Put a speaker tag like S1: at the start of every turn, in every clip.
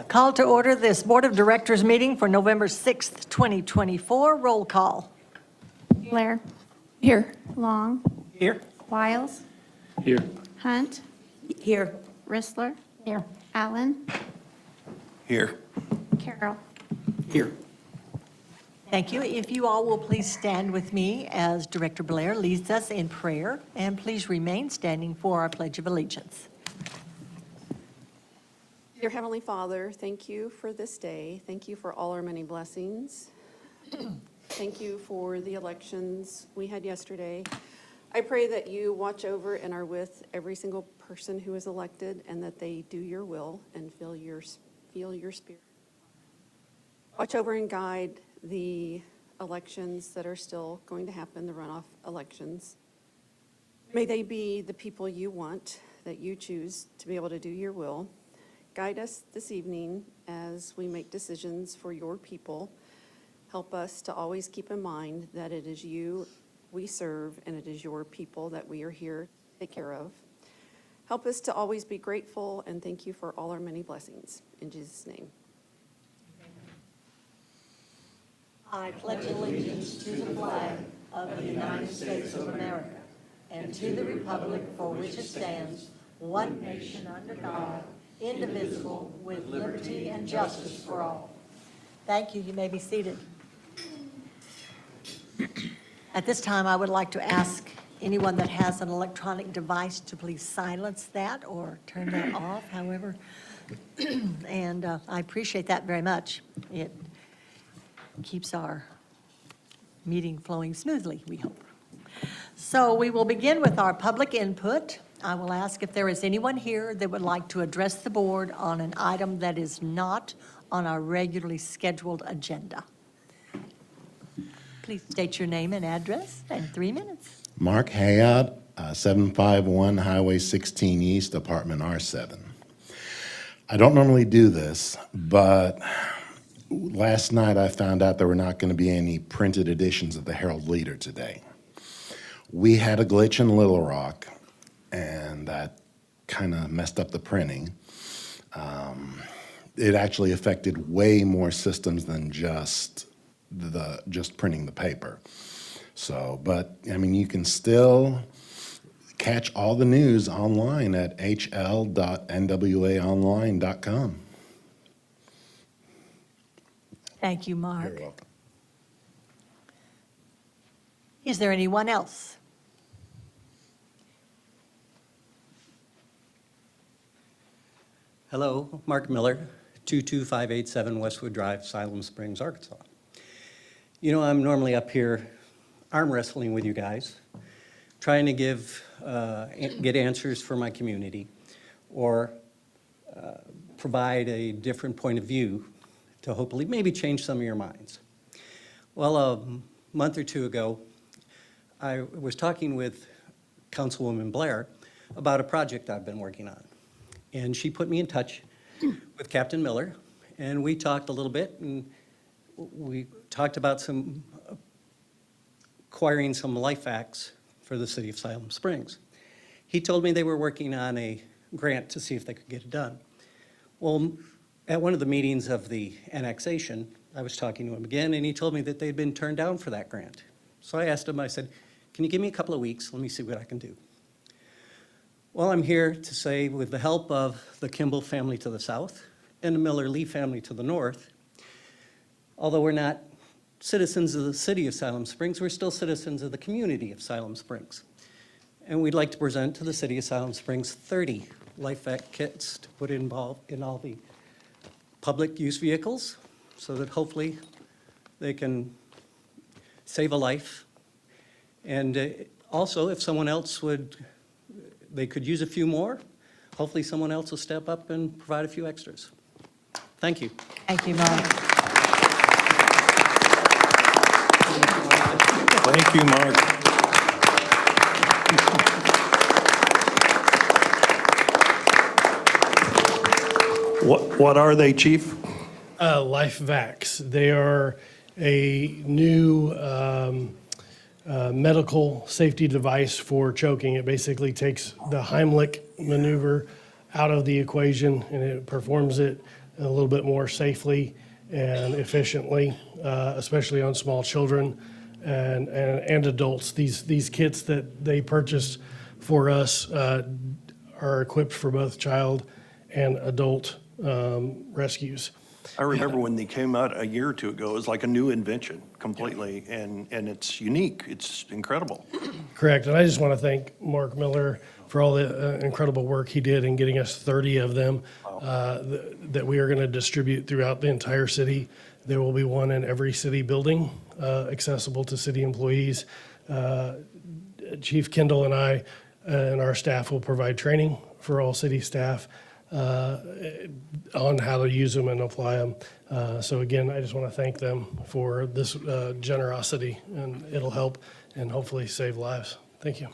S1: Call to order this Board of Directors meeting for November 6th, 2024. Roll call.
S2: Blair. Here. Long.
S3: Here.
S2: Wiles.
S3: Here.
S2: Hunt.
S1: Here.
S2: Rissler.
S1: Here.
S2: Allen.
S3: Here.
S2: Carroll.
S3: Here.
S1: Thank you. If you all will please stand with me as Director Blair leads us in prayer, and please remain standing for our Pledge of Allegiance.
S4: Dear Heavenly Father, thank you for this day. Thank you for all our many blessings. Thank you for the elections we had yesterday. I pray that you watch over and are with every single person who is elected and that they do your will and feel your spirit. Watch over and guide the elections that are still going to happen, the runoff elections. May they be the people you want, that you choose to be able to do your will. Guide us this evening as we make decisions for your people. Help us to always keep in mind that it is you we serve and it is your people that we are here to take care of. Help us to always be grateful and thank you for all our many blessings. In Jesus' name.
S1: I pledge allegiance to the flag of the United States of America and to the republic for which it stands, one nation under God, indivisible, with liberty and justice for all. Thank you. You may be seated. At this time, I would like to ask anyone that has an electronic device to please silence that or turn that off, however. And I appreciate that very much. It keeps our meeting flowing smoothly, we hope. So we will begin with our public input. I will ask if there is anyone here that would like to address the board on an item that is not on our regularly scheduled agenda. Please state your name and address and 3 minutes.
S5: Mark Hayat, 751 Highway 16 East, Apartment R7. I don't normally do this, but last night I found out there were not going to be any printed editions of the Herald Leader today. We had a glitch in Little Rock, and that kind of messed up the printing. It actually affected way more systems than just printing the paper. So, but I mean, you can still catch all the news online at hl.nwaonline.com.
S1: Thank you, Mark.
S5: You're welcome.
S1: Is there anyone else?
S3: Hello, Mark Miller, 22587 Westwood Drive, Siloam Springs, Arkansas. You know, I'm normally up here arm wrestling with you guys, trying to get answers for my community or provide a different point of view to hopefully maybe change some of your minds. Well, a month or two ago, I was talking with Councilwoman Blair about a project I've been working on. And she put me in touch with Captain Miller, and we talked a little bit, and we talked about acquiring some life acts for the city of Siloam Springs. He told me they were working on a grant to see if they could get it done. Well, at one of the meetings of the annexation, I was talking to him again, and he told me that they'd been turned down for that grant. So I asked him, I said, can you give me a couple of weeks? Let me see what I can do. Well, I'm here to say, with the help of the Kimball family to the south and the Miller-Lee family to the north, although we're not citizens of the city of Siloam Springs, we're still citizens of the community of Siloam Springs. And we'd like to present to the city of Siloam Springs 30 life act kits to put involved in all the public use vehicles so that hopefully they can save a life. And also, if someone else they could use a few more, hopefully someone else will step up and provide a few extras. Thank you.
S1: Thank you, Mark.
S6: Thank you, Mark. What are they, Chief?
S7: Life Vacs. They are a new medical safety device for choking. It basically takes the Heimlich maneuver out of the equation, and it performs it a little bit more safely and efficiently, especially on small children and adults. These kits that they purchased for us are equipped for both child and adult rescues.
S6: I remember when they came out a year or two ago, it was like a new invention completely, and it's unique. It's incredible.
S7: Correct, and I just want to thank Mark Miller for all the incredible work he did in getting us 30 of them that we are going to distribute throughout the entire city. There will be one in every city building, accessible to city employees. Chief Kendall and I and our staff will provide training for all city staff on how to use them and apply them. So again, I just want to thank them for this generosity, and it'll help and hopefully save lives. Thank you.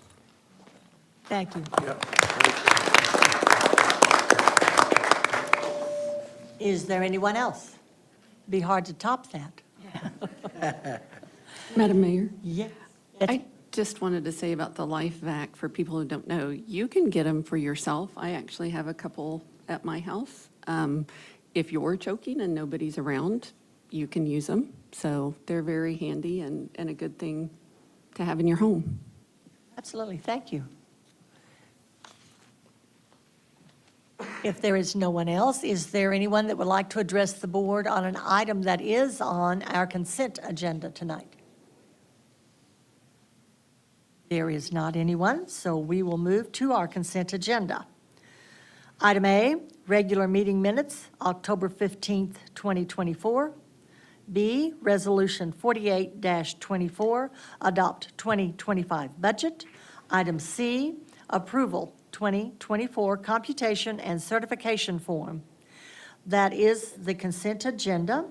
S1: Thank you. Is there anyone else? Be hard to top that.
S4: Madam Mayor?
S1: Yes.
S4: I just wanted to say about the Life Vac, for people who don't know, you can get them for yourself. I actually have a couple at my house. If you're choking and nobody's around, you can use them. So they're very handy and a good thing to have in your home.
S1: Absolutely, thank you. If there is no one else, is there anyone that would like to address the board on an item that is on our consent agenda tonight? There is not anyone, so we will move to our consent agenda. Item A, regular meeting minutes, October 15th, 2024. B, Resolution 48-24, adopt 2025 budget. Item C, approval 2024 computation and certification form. That is the consent agenda.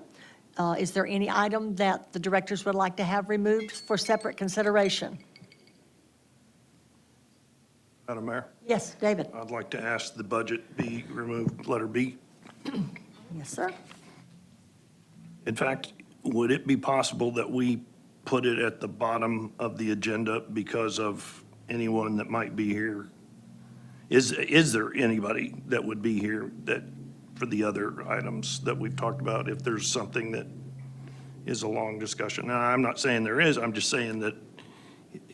S1: Is there any item that the directors would like to have removed for separate consideration?
S6: Madam Mayor,
S1: Yes, David?
S6: I'd like to ask the budget be removed, letter B.
S1: Yes, sir.
S6: In fact, would it be possible that we put it at the bottom of the agenda because of anyone that might be here? Is there anybody that would be here that, for the other items that we've talked about, if there's something that is a long discussion? Now, I'm not saying there is, I'm just saying that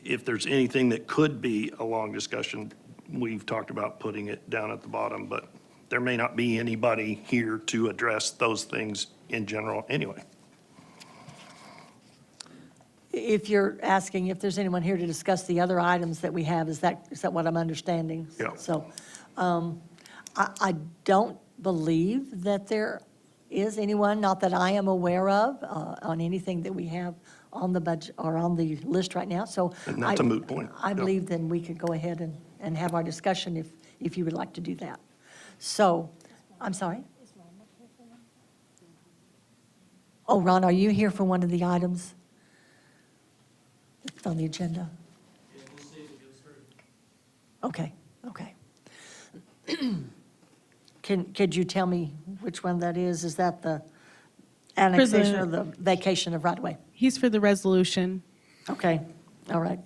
S6: if there's anything that could be a long discussion, we've talked about putting it down at the bottom, but there may not be anybody here to address those things in general anyway.
S1: If you're asking if there's anyone here to discuss the other items that we have, is that what I'm understanding?
S6: Yeah.
S1: So I don't believe that there is anyone, not that I am aware of, on anything that we have on the budget or on the list right now. So
S6: And that's a moot point.
S1: I
S6: Yeah.
S1: believe then we could go ahead and have our discussion if you would like to do that. So, I'm sorry? Oh, Ron, are you here for one of the items? It's on the agenda? Okay, okay. Could you tell me which one that is? Is that the annexation or the vacation of right-of-way?
S8: He's for the resolution.
S1: Okay, all right.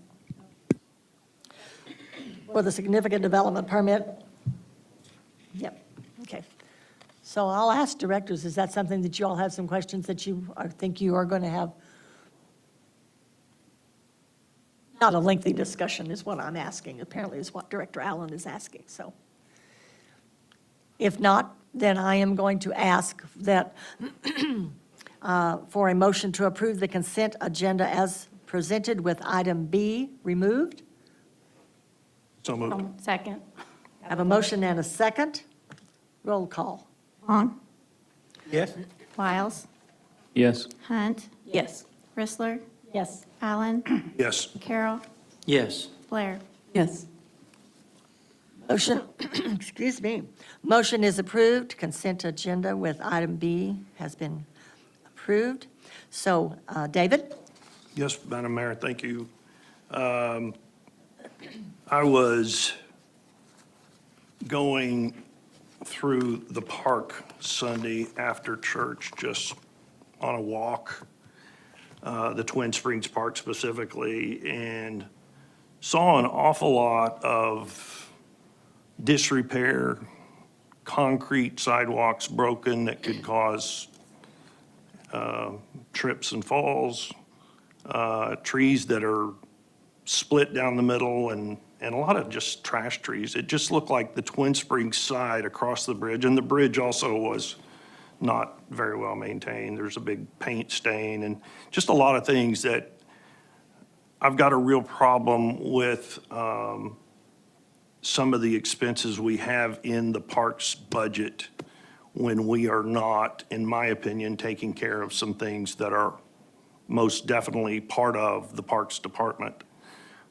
S1: For the significant development permit? Yep, okay. So I'll ask directors, is that something that you all have some questions that you think you are going to have? Not a lengthy discussion is what I'm asking, apparently is what Director Allen is asking, so. If not, then I am going to ask that for a motion to approve the consent agenda as presented with item B removed.
S6: So moved.
S2: Second.
S1: I have a motion and a second. Roll call.
S2: Vaughn.
S3: Yes?
S2: Wiles.
S9: Yes.
S2: Hunt.
S1: Yes.
S2: Rissler.
S1: Yes.
S2: Allen.
S6: Yes.
S2: Carroll.
S9: Yes.
S2: Blair.
S4: Yes.
S1: Motion, excuse me, motion is approved. Consent agenda with item B has been approved. So, David?
S6: Yes, Madam Mayor, thank you. I was going through the park Sunday after church, just on a walk, the Twin Springs Park specifically, and saw an awful lot of disrepair, concrete sidewalks broken that could cause trips and falls, trees that are split down the middle, and a lot of just trash trees. It just looked like the Twin Springs side across the bridge, and the bridge also was not very well maintained. There's a big paint stain and just a lot of things that I've got a real problem with some of the expenses we have in the parks budget when we are not, in my opinion, taking care of some things that are most definitely part of the Parks Department.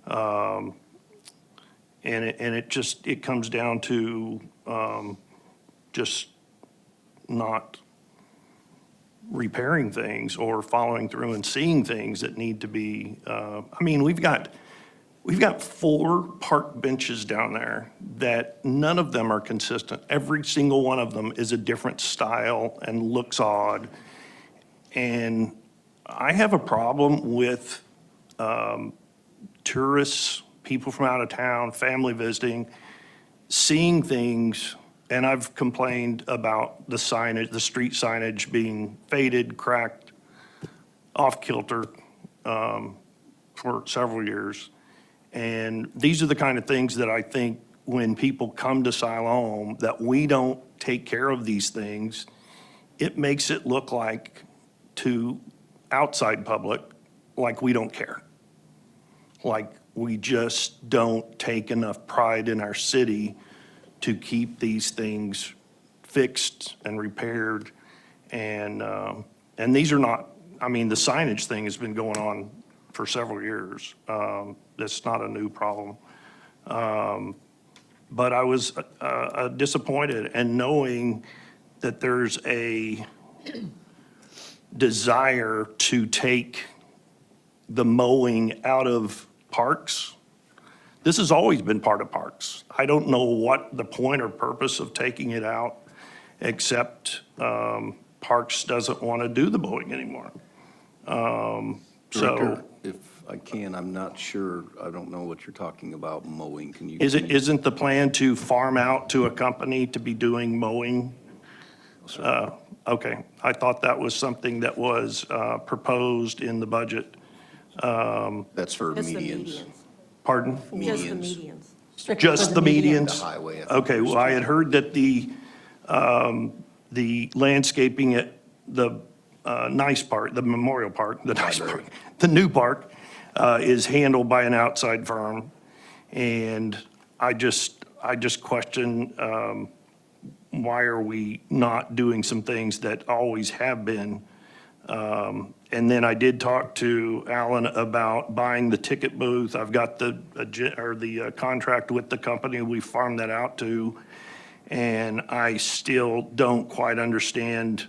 S6: And it comes down to just not repairing things or following through and seeing things that need to be, I mean, we've got 4 park benches down there that none of them are consistent. Every single one of them is a different style and looks odd. And I have a problem with tourists, people from out of town, family visiting, seeing things, and I've complained about the signage, the street signage being faded, cracked, off kilter for several years. And these are the kind of things that I think when people come to Siloam, that we don't take care of these things, it makes it look like to outside public, like we don't care. Like we just don't take enough pride in our city to keep these things fixed and repaired. And these are not, I mean, the signage thing has been going on for several years. That's not a new problem. But I was disappointed, and knowing that there's a desire to take the mowing out of parks. This has always been part of parks. I don't know what the point or purpose of taking it out, except Parks doesn't want to do the mowing anymore.
S9: Director, if I can, I'm not sure, I don't know what you're talking about mowing. Can you?
S6: Isn't the plan to farm out to a company to be doing mowing? Okay, I thought that was something that was proposed in the budget.
S9: That's for
S1: Just the
S9: medians.
S1: medians.
S6: Pardon?
S1: Just the
S9: Medians.
S1: medians. Strictly
S6: Just
S1: for
S6: the
S1: medians.
S6: medians?
S9: The highway.
S6: Okay, well, I had heard that the landscaping at the nice part, the Memorial Park, the nice park, the new park, is handled by an outside firm. And I just question, why are we not doing some things that always have been? And then I did talk to Alan about buying the ticket booth. I've got the contract with the company we farmed that out to. And I still don't quite understand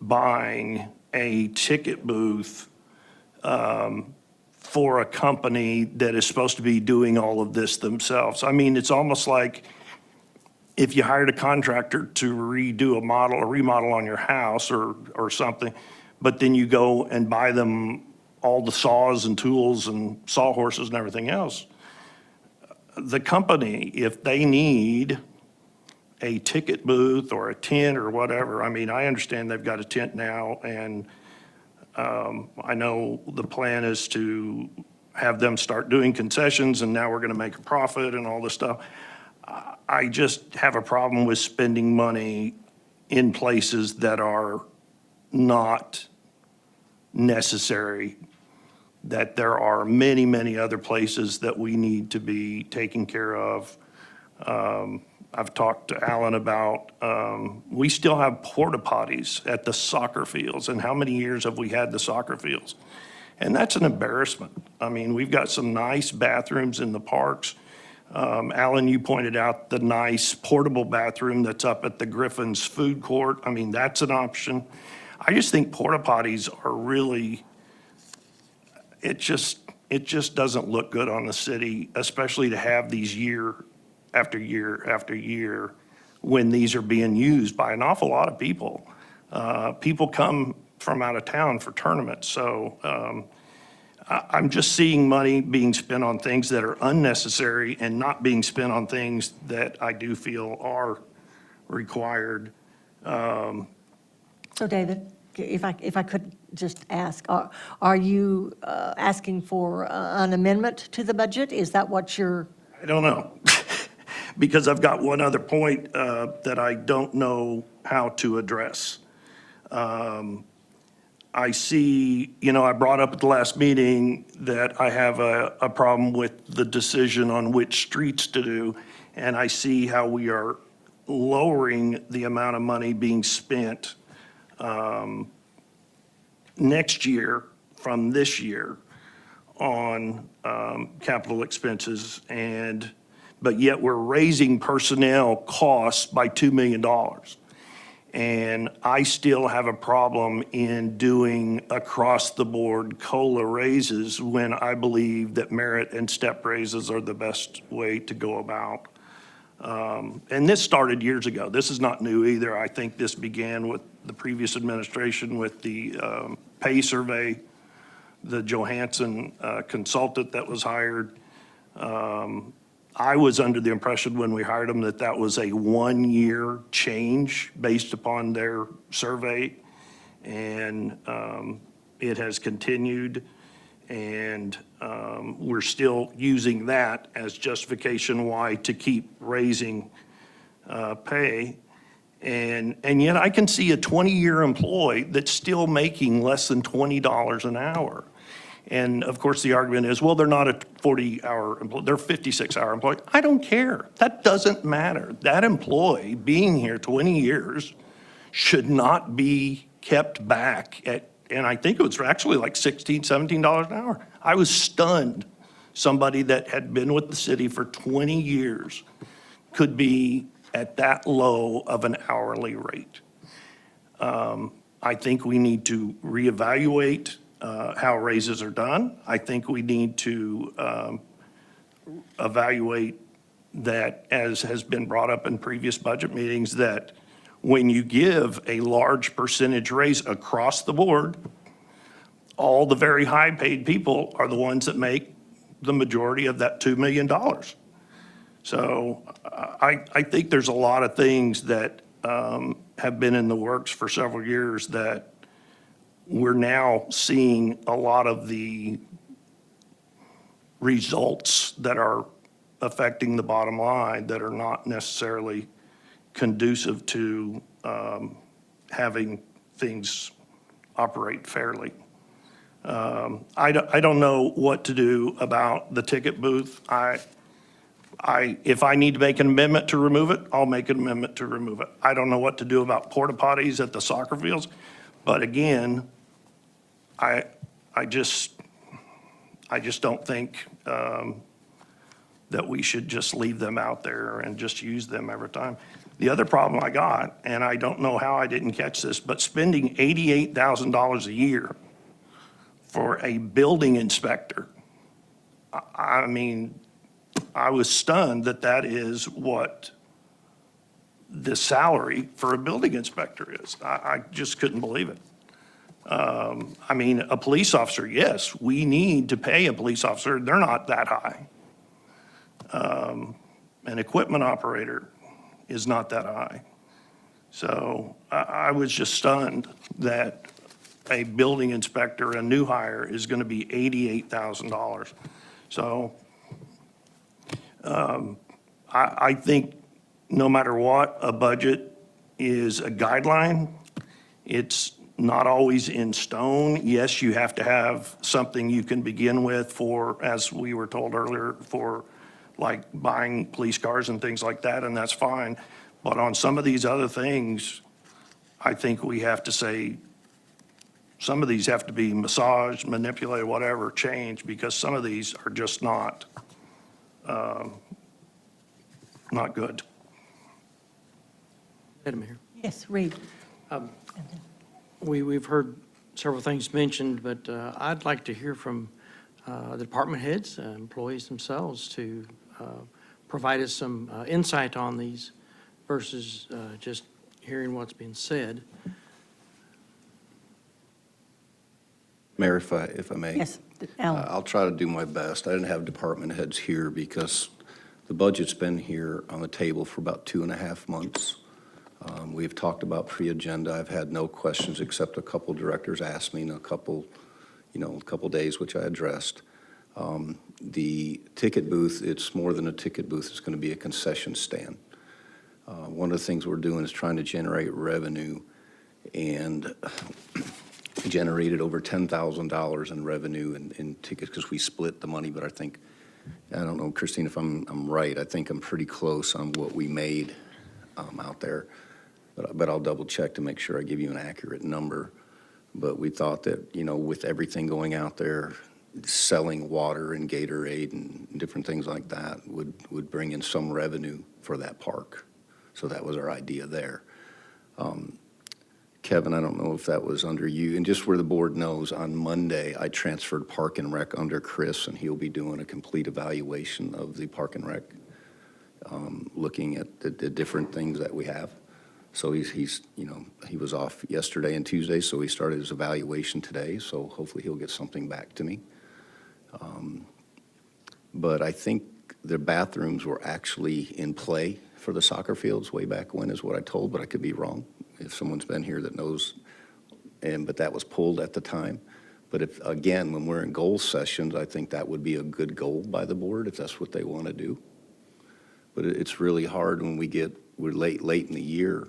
S6: buying a ticket booth for a company that is supposed to be doing all of this themselves. I mean, it's almost like if you hired a contractor to redo a remodel on your house or something, but then you go and buy them all the saws and tools and sawhorses and everything else. The company, if they need a ticket booth or a tent or whatever, I mean, I understand they've got a tent now, and I know the plan is to have them start doing concessions, and now we're going to make a profit and all this stuff. I just have a problem with spending money in places that are not necessary, that there are many, many other places that we need to be taking care of. I've talked to Alan about, we still have porta potties at the soccer fields, and how many years have we had the soccer fields? And that's an embarrassment. I mean, we've got some nice bathrooms in the parks. Alan, you pointed out the nice portable bathroom that's up at the Griffin's Food Court. I mean, that's an option. I just think porta potties are really, it just doesn't look good on the city, especially to have these year after year after year when these are being used by an awful lot of people. People come from out of town for tournaments, so I'm just seeing money being spent on things that are unnecessary and not being spent on things that I do feel are required.
S1: So David, if I could just ask, are you asking for an amendment to the budget? Is that what you're,
S6: I don't know, because I've got one other point that I don't know how to address. I see, I brought up at the last meeting that I have a problem with the decision on which streets to do, and I see how we are lowering the amount of money being spent next year from this year on capital expenses, but yet we're raising personnel costs by $2 million. And I still have a problem in doing across-the-board COLA raises when I believe that merit and step raises are the best way to go about. And this started years ago. This is not new either. I think this began with the previous administration with the pay survey, the Johansson consultant that was hired. I was under the impression when we hired them that that was a one-year change based upon their survey. And it has continued, and we're still using that as justification why to keep raising pay. And yet I can see a 20-year employee that's still making less than $20 an hour. And of course, the argument is, well, they're not a 40-hour employee, they're a 56-hour employee. I don't care. That doesn't matter. That employee being here 20 years should not be kept back at, and I think it was actually like $16, $17 an hour. I was stunned. Somebody that had been with the city for 20 years could be at that low of an hourly rate. I think we need to reevaluate how raises are done. I think we need to evaluate that, as has been brought up in previous budget meetings, that when you give a large percentage raise across the board, all the very high-paid people are the ones that make the majority of that $2 million. So I think there's a lot of things that have been in the works for several years that we're now seeing a lot of the results that are affecting the bottom line that are not necessarily conducive to having things operate fairly. I don't know what to do about the ticket booth. If I need to make an amendment to remove it, I'll make an amendment to remove it. I don't know what to do about porta potties at the soccer fields, but again, I just don't think that we should just leave them out there and just use them every time. The other problem I got, and I don't know how I didn't catch this, but spending $88,000 a year for a building inspector, I mean, I was stunned that that is what the salary for a building inspector is. I just couldn't believe it. I mean, a police officer, yes, we need to pay a police officer. They're not that high. An equipment operator is not that high. So I was just stunned that a building inspector, a new hire, is going to be $88,000. So I think no matter what, a budget is a guideline. It's not always in stone. Yes, you have to have something you can begin with for, as we were told earlier, for like buying police cars and things like that, and that's fine. But on some of these other things, I think we have to say, some of these have to be massaged, manipulated, whatever, changed, because some of these are just not good.
S10: Madam Mayor,
S1: yes, Reed?
S10: we've heard several things mentioned, but I'd like to hear from the department heads, employees themselves, to provide us some insight on these versus just hearing what's being said.
S9: Mayor, if I may.
S1: Yes, Alan?
S9: I'll try to do my best. I didn't have department heads here because the budget's been here on the table for about 2.5 months. We've talked about pre-agenda. I've had no questions except a couple directors asked me in a couple days, which I addressed. The ticket booth, it's more than a ticket booth. It's going to be a concession stand. One of the things we're doing is trying to generate revenue, and generated over $10,000 in revenue in tickets because we split the money, but I don't know, Christine, if I'm right. I think I'm pretty close on what we made out there, but I'll double check to make sure I give you an accurate number. But we thought that, with everything going out there, selling water and Gatorade and different things like that would bring in some revenue for that park. So that was our idea there. Kevin, I don't know if that was under you, and just where the board knows, on Monday, I transferred Park and Rec under Chris, and he'll be doing a complete evaluation of the Park and Rec, looking at the different things that we have. So he was off yesterday and Tuesday, so he started his evaluation today, so hopefully he'll get something back to me. But I think the bathrooms were actually in play for the soccer fields way back when, is what I told, but I could be wrong. If someone's been here that knows, but that was pulled at the time. But if, again, when we're in goal sessions, I think that would be a good goal by the board if that's what they want to do. But it's really hard when we're late in the year,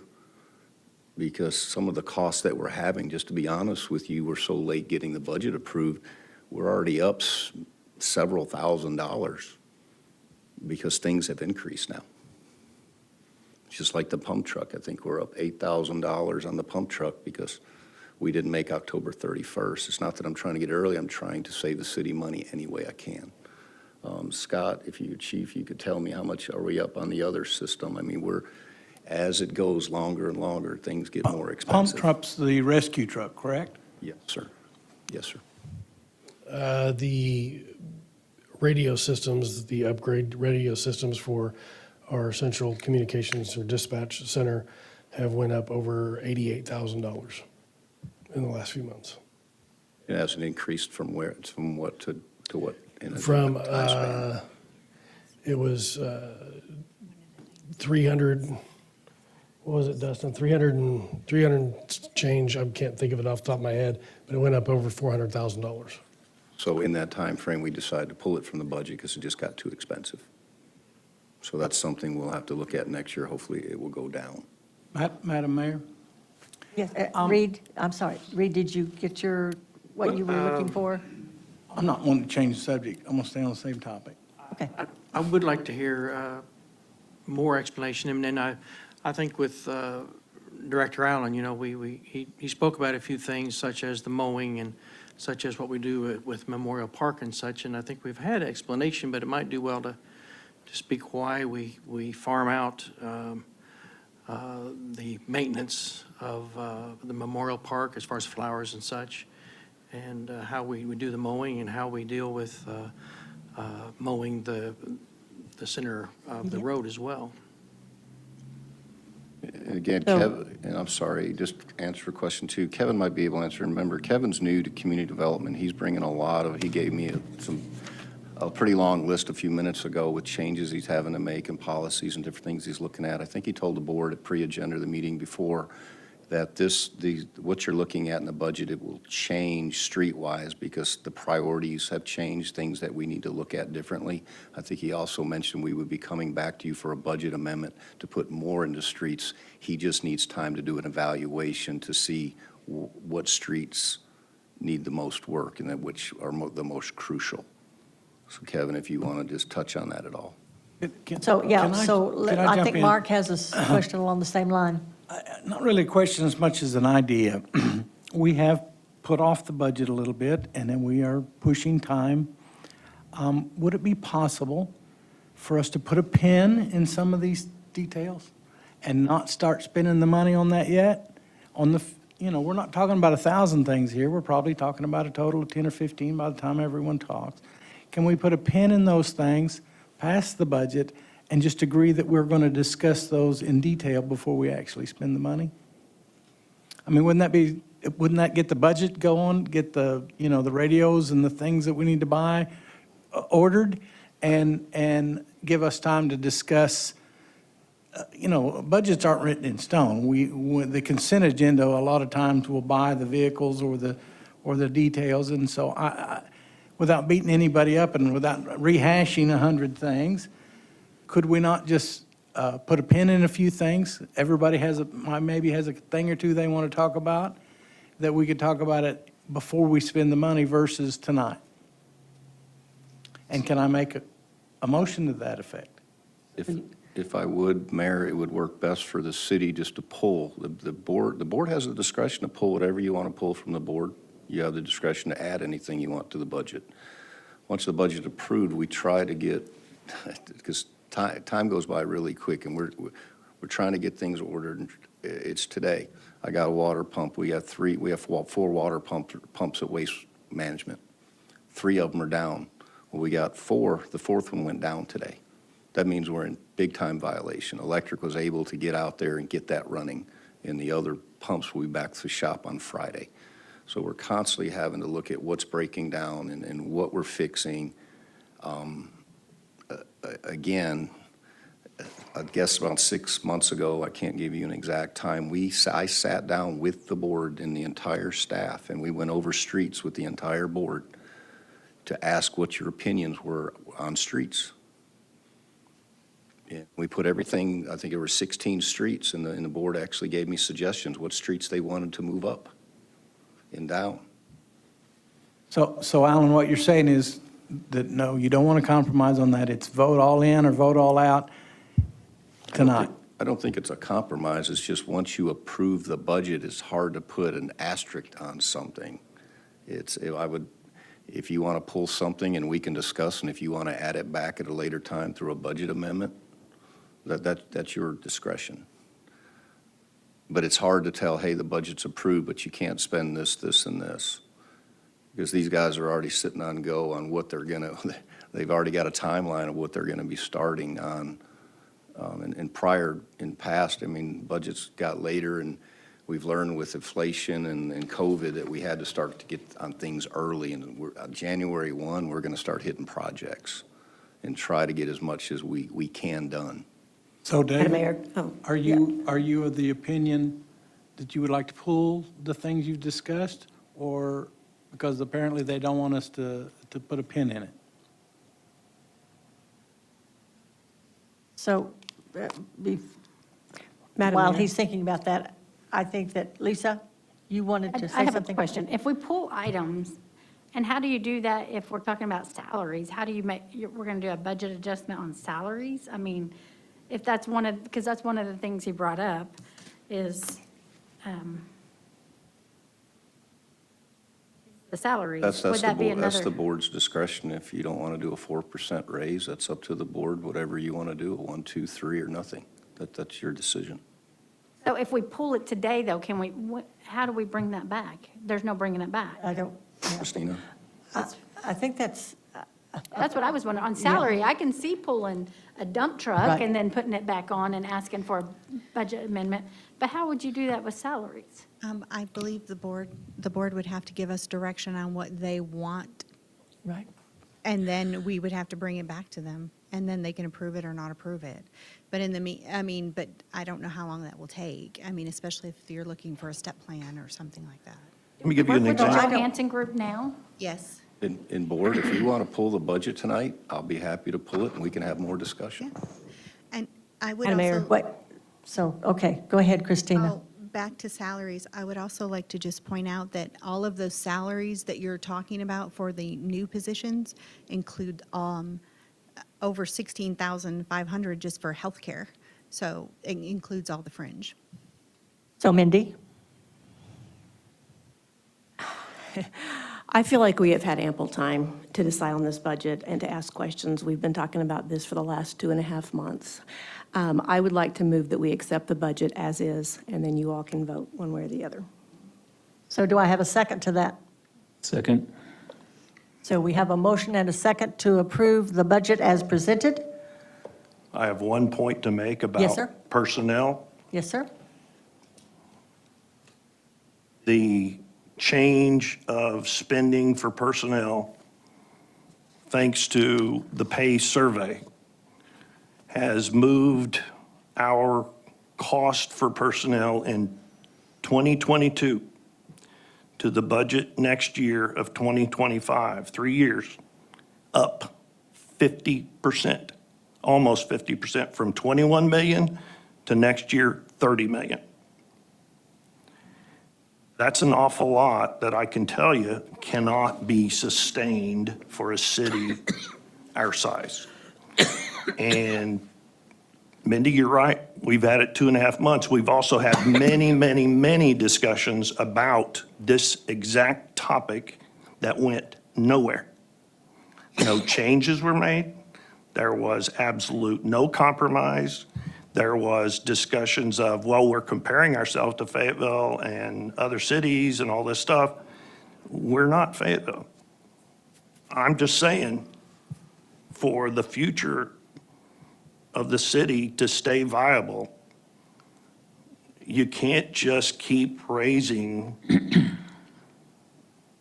S9: because some of the costs that we're having, just to be honest with you, we're so late getting the budget approved, we're already up several $1,000s because things have increased now. Just like the pump truck, I think we're up $8,000 on the pump truck because we didn't make October 31st. It's not that I'm trying to get early, I'm trying to save the city money any way I can. Scott, Chief, you could tell me how much are we up on the other system? I mean, as it goes longer and longer, things get more expensive.
S11: Pump truck's the rescue truck, correct?
S9: Yes, sir. Yes, sir.
S7: The radio systems, the upgrade radio systems for our central communications or dispatch center have went up over $88,000 in the last few months.
S9: It hasn't increased from what to what? In a
S7: From,
S9: time span?
S7: it was 300, what was it, Dustin? 300 change, I can't think of it off the top of my head, but it went up over $400,000.
S9: So in that time frame, we decided to pull it from the budget because it just got too expensive. So that's something we'll have to look at next year. Hopefully, it will go down.
S11: Madam Mayor?
S1: Yes, Reed, I'm sorry. Reed, did you get what you were looking for?
S11: I'm not wanting to change the subject. I'm going to stay on the same topic.
S1: Okay.
S10: I would like to hear more explanation. And then I think with Director Allen, he spoke about a few things such as the mowing and such as what we do with Memorial Park and such. And I think we've had explanation, but it might do well to speak why we farm out the maintenance of the Memorial Park as far as flowers and such, and how we do the mowing and how we deal with mowing the center of the road as well.
S9: And again,
S1: So-
S9: Kevin, and I'm sorry, just answer a question too. Kevin might be able to answer. Remember, Kevin's new to community development. He's bringing he gave me a pretty long list a few minutes ago with changes he's having to make and policies and different things he's looking at. I think he told the board at pre-agenda, the meeting before, that what you're looking at in the budget, it will change streetwise because the priorities have changed, things that we need to look at differently. I think he also mentioned we would be coming back to you for a budget amendment to put more into streets. He just needs time to do an evaluation to see what streets need the most work and which are the most crucial. So Kevin, if you want to just touch on that at all.
S1: So, yeah,
S11: Can
S1: I
S11: jump
S1: think
S11: in?
S1: Mark has a question along the same line.
S11: Not really a question as much as an idea. We have put off the budget a little bit, and then we are pushing time. Would it be possible for us to put a pin in some of these details and not start spending the money on that yet? We're not talking about 1,000 things here. We're probably talking about a total of 10 or 15 by the time everyone talks. Can we put a pin in those things, pass the budget, and just agree that we're going to discuss those in detail before we actually spend the money? I mean, wouldn't that get the budget going, get the radios and the things that we need to buy ordered, and give us time to discuss budgets aren't written in stone. The consent agenda, a lot of times will buy the vehicles or the details. And so without beating anybody up and without rehashing 100 things, could we not just put a pin in a few things? Everybody maybe has a thing or two they want to talk about, that we could talk about it before we spend the money versus tonight. And can I make a motion to that effect?
S9: If I would, Mayor, it would work best for the city just to pull. The board has the discretion to pull whatever you want to pull from the board. You have the discretion to add anything you want to the budget. Once the budget's approved, we try to get, because time goes by really quick, and we're trying to get things ordered. It's today. I got a water pump. We have 4 water pumps at Waste Management. 3 of them are down. Well, we got 4. The 4th one went down today. That means we're in big-time violation. Electric was able to get out there and get that running, and the other pumps will be back to the shop on Friday. So we're constantly having to look at what's breaking down and what we're fixing. Again, I guess about 6 months ago, I can't give you an exact time, I sat down with the board and the entire staff, and we went over streets with the entire board to ask what your opinions were on streets. Yeah, we put everything, I think there were 16 streets, and the board actually gave me suggestions, what streets they wanted to move up and down.
S11: So Alan, what you're saying is that, no, you don't want to compromise on that. It's vote all in or vote all out tonight.
S9: I don't think it's a compromise. It's just once you approve the budget, it's hard to put an asterisk on something. If you want to pull something and we can discuss, and if you want to add it back at a later time through a budget amendment, that's your discretion. But it's hard to tell, hey, the budget's approved, but you can't spend this, this, and this. Because these guys are already sitting on go on what they're going to, they've already got a timeline of what they're going to be starting on. In past, I mean, budgets got later, and we've learned with inflation and COVID that we had to start to get on things early. And January 1, we're going to start hitting projects and try to get as much as we can done.
S11: So Dave,
S12: Mayor,
S11: are you of the opinion that you would like to pull the things you've discussed, or because apparently they don't want us to put a pin in it?
S1: So,
S12: Madam
S1: while
S12: Mayor.
S1: he's thinking about that, I think that, Lisa, you wanted to
S2: I
S1: say
S2: have a
S1: something?
S2: question. If we pull items, and how do you do that if we're talking about salaries? How do you we're going to do a budget adjustment on salaries? I mean, if that's because that's one of the things he brought up is the salaries. Would that be
S9: That's the
S2: another?
S9: board's discretion. If you don't want to do a 4% raise, that's up to the board, whatever you want to do, a 1, 2, 3, or nothing. That's your decision.
S2: So if we pull it today, though, how do we bring that back? There's no bringing it back.
S1: I don't,
S9: Christina?
S1: I think that's,
S2: That's what I was wondering. On salary, I can see pulling a dump truck
S1: Right.
S2: and then putting it back on and asking for a budget amendment. But how would you do that with salaries?
S13: I believe the board would have to give us direction on what they want,
S1: right.
S13: and then we would have to bring it back to them, and then they can approve it or not approve it. But but I don't know how long that will take. I mean, especially if you're looking for a step plan or something like that.
S6: Let me give you an
S2: Work with the
S6: example.
S2: Johansson Group now?
S13: Yes.
S9: In board, if you want to pull the budget tonight, I'll be happy to pull it, and we can have more discussion.
S13: And I would
S12: Madam Mayor.
S13: also.
S1: Wait, so, okay, go ahead, Christina.
S13: Oh, back to salaries, I would also like to just point out that all of those salaries that you're talking about for the new positions include over 16,500 just for healthcare. So it includes all the fringe.
S1: So Mindy?
S12: I feel like we have had ample time to decide on this budget and to ask questions. We've been talking about this for the last 2.5 months. I would like to move that we accept the budget as is, and then you all can vote one way or the other.
S1: So do I have a second to that?
S14: Second.
S1: So we have a motion and a second to approve the budget as presented?
S6: I have one point to make
S1: Yes, sir.
S6: about personnel.
S1: Yes, sir?
S6: The change of spending for personnel, thanks to the pay survey, has moved our cost for personnel in 2022 to the budget next year of 2025, 3 years, up 50%, almost 50%, from 21 million to next year, 30 million. That's an awful lot that I can tell you cannot be sustained for a city our size. And Mindy, you're right. We've had it 2.5 months. We've also had many, many, many discussions about this exact topic that went nowhere. No changes were made. There was absolute no compromise. There was discussions of, well, we're comparing ourselves to Fayetteville and other cities and all this stuff. We're not Fayetteville. I'm just saying, for the future of the city to stay viable, you can't just keep raising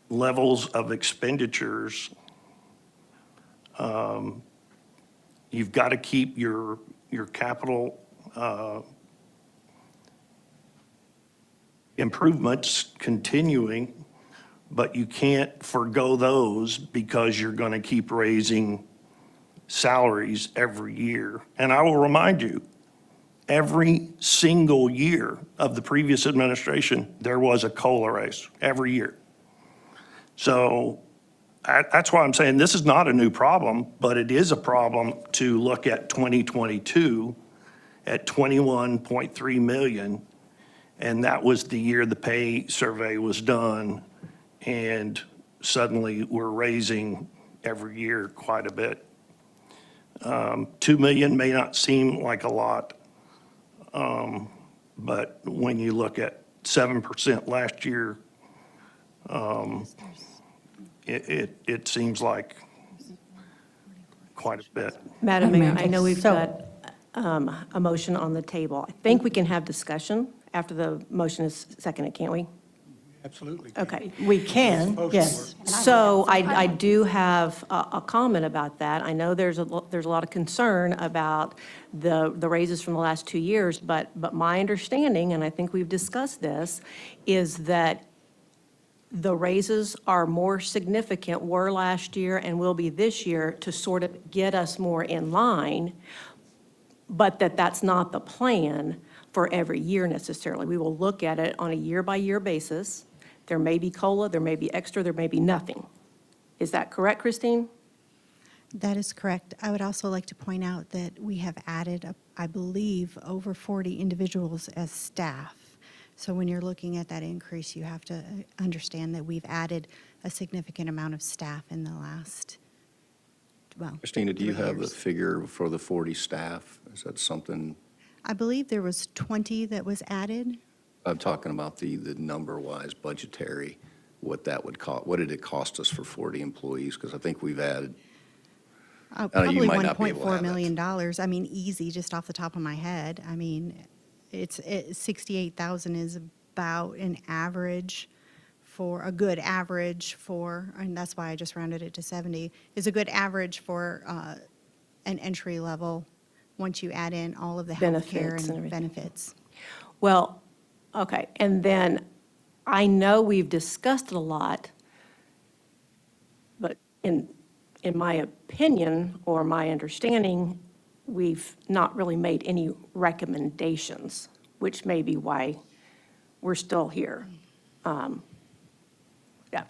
S6: levels of expenditures. You've got to keep your capital improvements continuing, but you can't forego those because you're going to keep raising salaries every year. And I will remind you, every single year of the previous administration, there was a COLA raise every year. So that's why I'm saying this is not a new problem, but it is a problem to look at 2022 at 21.3 million. And that was the year the pay survey was done. And suddenly we're raising every year quite a bit. 2 million may not seem like a lot, but when you look at 7% last year, it seems like quite a bit.
S12: Madam Mayor, I know we've
S1: So-
S12: got a motion on the table. I think we can have discussion after the motion is seconded, can't we?
S11: Absolutely.
S12: Okay.
S1: We can, yes.
S12: So I do have a comment about that. I know there's a lot of concern about the raises from the last 2 years, but my understanding, and I think we've discussed this, is that the raises are more significant, were last year and will be this year, to sort of get us more in line, but that's not the plan for every year necessarily. We will look at it on a year-by-year basis. There may be COLA, there may be extra, there may be nothing. Is that correct, Christine?
S13: That is correct. I would also like to point out that we have added, I believe, over 40 individuals as staff. So when you're looking at that increase, you have to understand that we've added a significant amount of staff in the last, well.
S9: Christina, do you
S13: 3
S9: have the
S13: years.
S9: figure for the 40 staff? Is that something,
S13: I believe there was 20 that was added.
S9: I'm talking about the number-wise budgetary, what that would cost, what did it cost us for 40 employees? Because I think we've added, you
S13: Probably
S9: might not be able to have
S13: $1.4
S9: that.
S13: million. I mean, easy, just off the top of my head. I mean, 68,000 is about an average for, a good average for, and that's why I just rounded it to 70, is a good average for an entry level, once you add in all of the
S12: Benefits
S13: healthcare
S12: and
S13: and
S12: everything.
S13: benefits.
S12: Well, okay, and then I know we've discussed it a lot, but in my opinion, or my understanding, we've not really made any recommendations, which may be why we're still here. Yeah.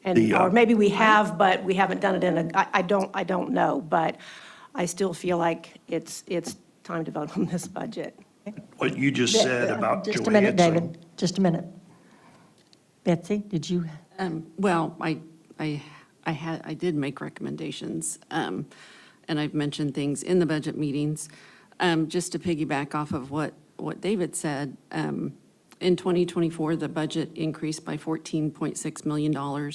S12: And, or maybe we have, but we haven't done it in I don't know, but I still feel like it's time to vote on this budget.
S6: What you just said about
S1: Just a minute,
S6: Johansson.
S1: David, just a minute. Betsy, did you?
S14: Well, I did make recommendations, and I've mentioned things in the budget meetings. Just to piggyback off of what David said, in 2024, the budget increased by $14.6 million,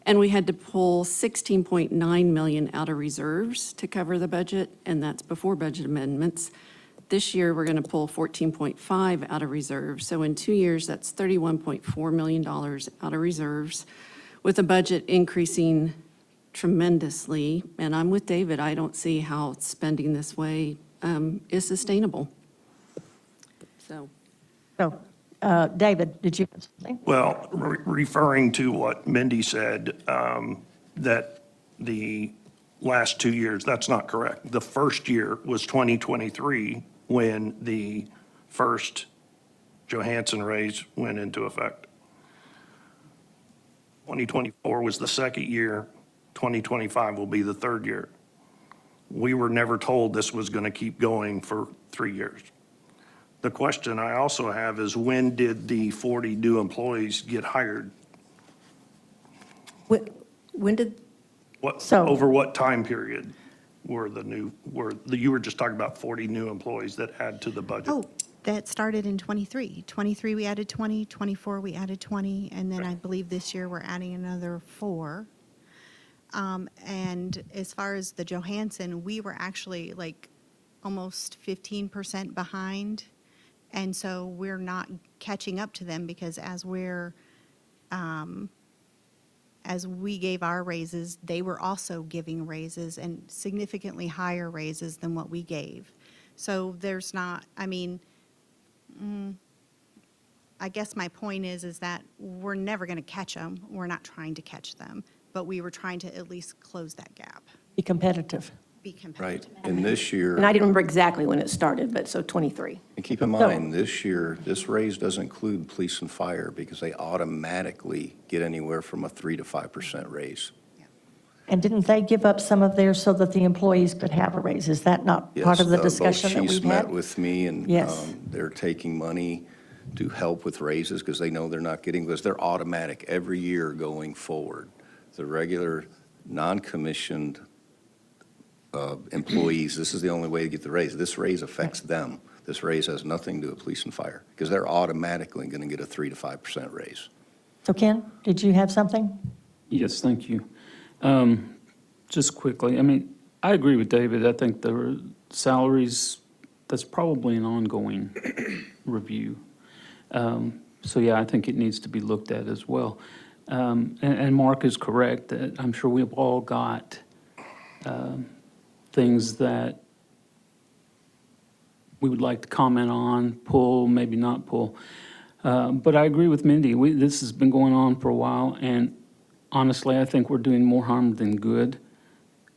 S14: and we had to pull $16.9 million out of reserves to cover the budget, and that's before budget amendments. This year, we're going to pull 14.5 out of reserves. So in 2 years, that's $31.4 million out of reserves, with the budget increasing tremendously. And I'm with David. I don't see how spending this way is sustainable. So,
S1: So, David, did you have something?
S6: Well, referring to what Mindy said, that the last 2 years, that's not correct. The first year was 2023 when the first Johansson raise went into effect. 2024 was the second year, 2025 will be the third year. We were never told this was going to keep going for 3 years. The question I also have is, when did the 40 new employees get hired?
S12: When did,
S6: What,
S1: So-
S6: over what time period you were just talking about 40 new employees that add to the budget?
S13: Oh, that started in '23. '23, we added 20, '24, we added 20, and then I believe this year we're adding another 4. And as far as the Johansson, we were actually like almost 15% behind. And so we're not catching up to them because as we gave our raises, they were also giving raises and significantly higher raises than what we gave. So there's not, I mean, I guess my point is that we're never going to catch them. We're not trying to catch them, but we were trying to at least close that gap,
S1: Be competitive.
S13: be
S9: Right,
S13: competitive.
S9: and this year.
S12: and I didn't remember exactly when it started, but so 23.
S9: And keep in mind, this year, this raise doesn't include police and fire because they automatically get anywhere from a 3 to 5% raise.
S1: And didn't they give up some of theirs so that the employees could have a raise? Is that not part of the
S9: Yes,
S1: discussion that
S9: both
S1: we've
S9: chiefs met
S1: had?
S9: with me, and
S1: Yes.
S9: they're taking money to help with raises because they know they're not getting, because they're automatic every year going forward. The regular, non-commissioned employees, this is the only way to get the raise. This raise affects them. This raise has nothing to do with police and fire because they're automatically going to get a 3 to 5% raise.
S1: So Ken, did you have something?
S15: Yes, thank you. Just quickly, I mean, I agree with David. I think the salaries, that's probably an ongoing review. So yeah, I think it needs to be looked at as well. And Mark is correct that I'm sure we've all got things that we would like to comment on, pull, maybe not pull. But I agree with Mindy. This has been going on for a while, and honestly, I think we're doing more harm than good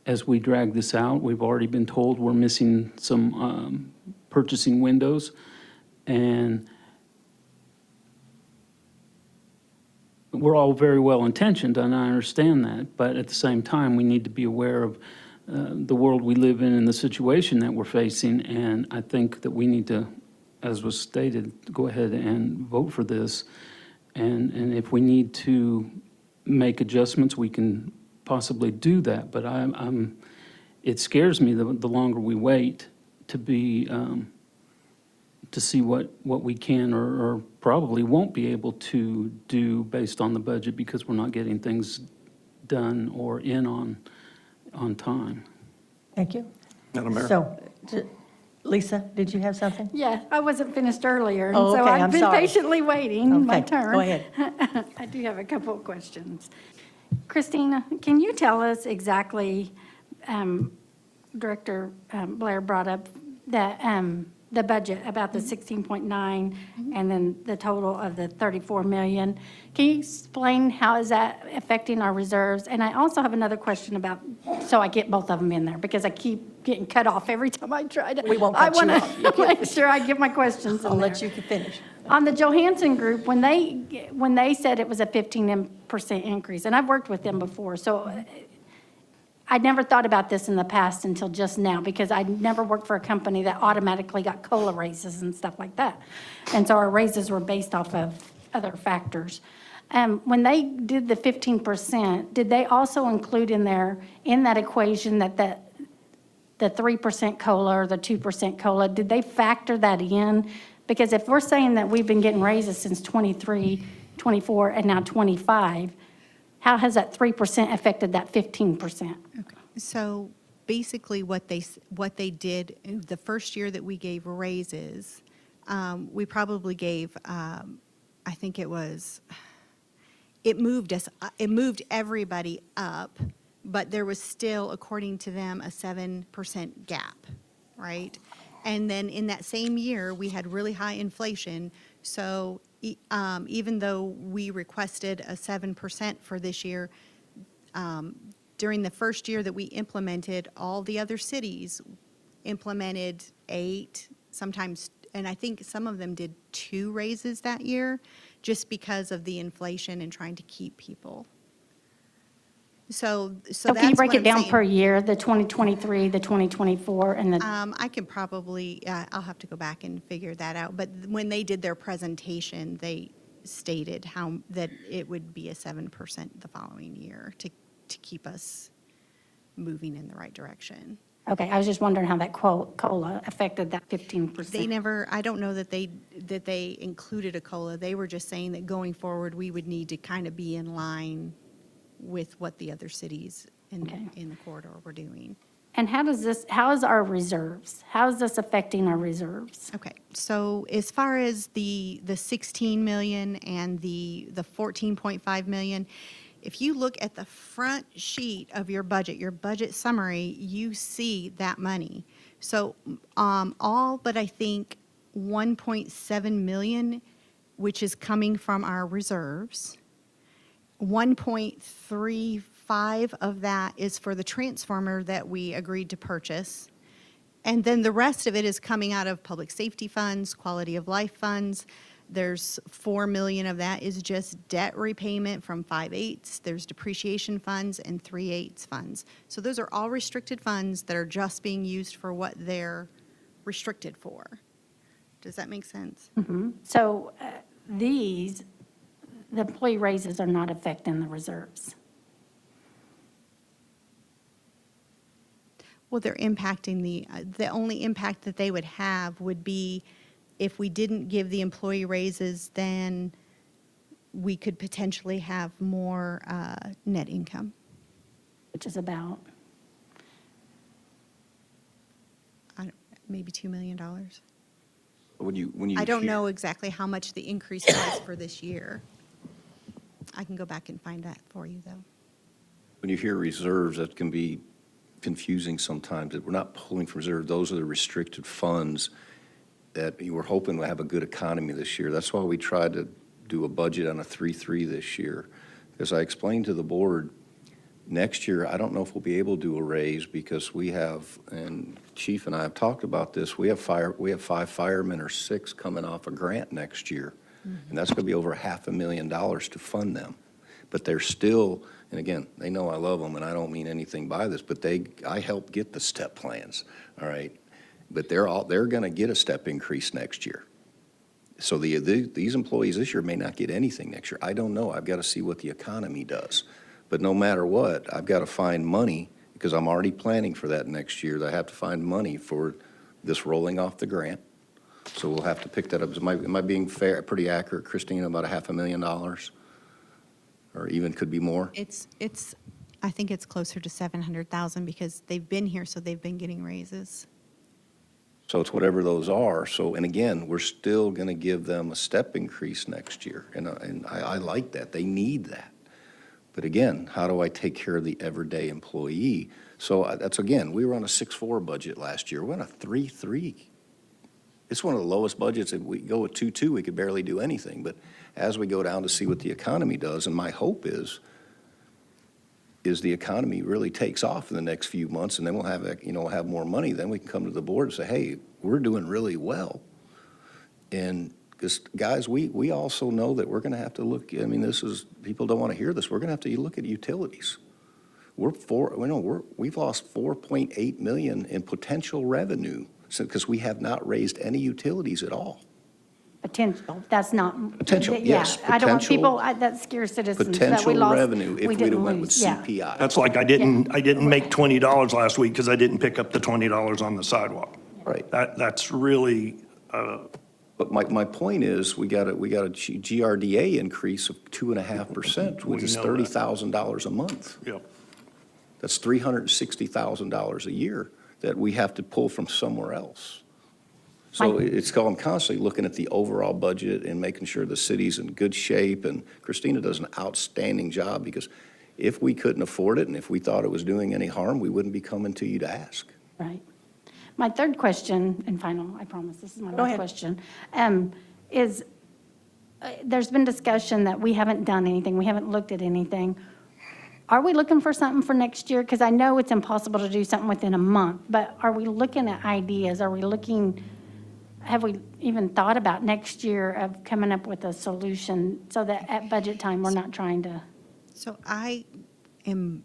S15: as we drag this out. We've already been told we're missing some purchasing windows, and we're all very well intentioned, and I understand that, but at the same time, we need to be aware of the world we live in and the situation that we're facing, and I think that we need to, as was stated, go ahead and vote for this, and if we need to make adjustments, we can possibly do that, but it scares me the longer we wait to be, to see what we can or probably won't be able to do based on the budget because we're not getting things done or in on time.
S1: Thank you.
S6: Madam Mayor?
S1: So, Lisa, did you have something?
S2: Yeah, I wasn't finished earlier, and
S1: Oh,
S2: so
S1: okay,
S2: I've
S1: I'm
S2: been
S1: sorry.
S2: patiently waiting my
S1: Okay,
S2: turn.
S1: go ahead.
S2: I do have a couple of questions. Christina, can you tell us exactly, Director Blair brought up that, the budget, about the 16.9 and then the total of the 34 million. Can you explain how is that affecting our reserves? And I also have another question about, so I get both of them in there, because I keep getting cut off every time I try to.
S1: We won't cut you off.
S2: I want to make sure I get my questions in
S1: I'll
S2: there.
S1: let you finish.
S2: On the Johansson Group, when they said it was a 15% increase, and I've worked with them before, so I never thought about this in the past until just now, because I never worked for a company that automatically got COLA raises and stuff like that. And so our raises were based off of other factors. When they did the 15%, did they also include in that equation that the 3% COLA or the 2% COLA, did they factor that in? Because if we're saying that we've been getting raises since 23, 24, and now 25, how has that 3% affected that 15%?
S13: So basically what they did, the first year that we gave raises, we probably gave, I think it moved everybody up, but there was still, according to them, a 7% gap, right? And then in that same year, we had really high inflation. So even though we requested a 7% for this year, during the first year that we implemented, all the other cities implemented 8, sometimes, and I think some of them did 2 raises that year, just because of the inflation and trying to keep people. So
S2: So
S13: that's
S2: can you break
S13: what
S2: it
S13: I'm
S2: down
S13: saying.
S2: per year, the 2023, the 2024, and the,
S13: I can probably, I'll have to go back and figure that out. But when they did their presentation, they stated that it would be a 7% the following year to keep us moving in the right direction.
S2: okay, I was just wondering how that COLA affected that 15%.
S13: They never, I don't know that they included a COLA. They were just saying that going forward, we would need to kind of be in line with what the other cities
S2: Okay.
S13: in the corridor were doing.
S2: And how is our reserves? How is this affecting our reserves?
S13: Okay, so as far as the 16 million and the 14.5 million, if you look at the front sheet of your budget summary, you see that money. So all but I think 1.7 million, which is coming from our reserves. 1.35 of that is for the transformer that we agreed to purchase. And then the rest of it is coming out of public safety funds, quality of life funds. There's 4 million of that is just debt repayment from 5/8. There's depreciation funds and 3/8 funds. So those are all restricted funds that are just being used for what they're restricted for. Does that make sense?
S2: So the employee raises are not affecting the reserves.
S13: Well, they're impacting the only impact that they would have would be if we didn't give the employee raises, then we could potentially have more net income.
S2: Which is about,
S13: Maybe $2 million.
S9: When you
S13: I don't
S9: hear-
S13: know exactly how much the increase was for this year. I can go back and find that for you, though.
S9: When you hear reserves, that can be confusing sometimes, that we're not pulling from reserve. Those are the restricted funds that you were hoping to have a good economy this year. That's why we tried to do a budget on a 3.3 this year. As I explained to the board, next year, I don't know if we'll be able to do a raise because we have, and Chief and I have talked about this, we have 5 firemen or 6 coming off a grant next year. And that's going to be over $500,000 to fund them. But they're still, and again, they know I love them and I don't mean anything by this, but I helped get the step plans, all right? But they're going to get a step increase next year. So these employees this year may not get anything next year. I don't know. I've got to see what the economy does. But no matter what, I've got to find money because I'm already planning for that next year. I have to find money for this rolling off the grant. So we'll have to pick that up. Am I being fair, pretty accurate, Christina, about $500,000? Or even could be more?
S13: I think it's closer to 700,000 because they've been here, so they've been getting raises.
S9: So it's whatever those are. So, and again, we're still going to give them a step increase next year. And I like that. They need that. But again, how do I take care of the everyday employee? So that's, again, we were on a 6.4 budget last year. We're on a 3.3. It's one of the lowest budgets. If we go with 2.2, we could barely do anything. But as we go down to see what the economy does, and my hope is the economy really takes off in the next few months, and then we'll have more money. Then we can come to the board and say, hey, we're doing really well. And because, guys, we also know that we're going to have to look, people don't want to hear this, we're going to have to look at utilities. We've lost $4.8 million in potential revenue because we have not raised any utilities at all.
S2: potential, that's not.
S9: Potential,
S2: yeah,
S9: yes,
S2: I don't want
S9: potential-
S2: people, that scares citizens that we
S9: Potential
S2: lost.
S9: revenue if
S2: we
S9: we'd
S2: didn't
S9: have went with
S2: lose. Yeah.
S9: CPI.
S6: That's like I didn't make $20 last week because I didn't pick up the $20 on the sidewalk.
S9: Right.
S6: That's really,
S9: But my point is, we got a GRDA increase of 2.5%, which is
S6: We know that.
S9: $30,000 a month.
S6: yep.
S9: That's $360,000 a year that we have to pull from somewhere else. So I'm constantly looking at the overall budget and making sure the city's in good shape. And Christina does an outstanding job because if we couldn't afford it and if we thought it was doing any harm, we wouldn't be coming to you to ask.
S2: Right. My third question, and final, I promise, this is my
S1: Go
S2: last
S1: ahead.
S2: question, is, there's been discussion that we haven't done anything, we haven't looked at anything. Are we looking for something for next year? Because I know it's impossible to do something within a month, but are we looking at ideas? Are we looking, have we even thought about next year of coming up with a solution so that at budget time, we're not trying to?
S13: So I am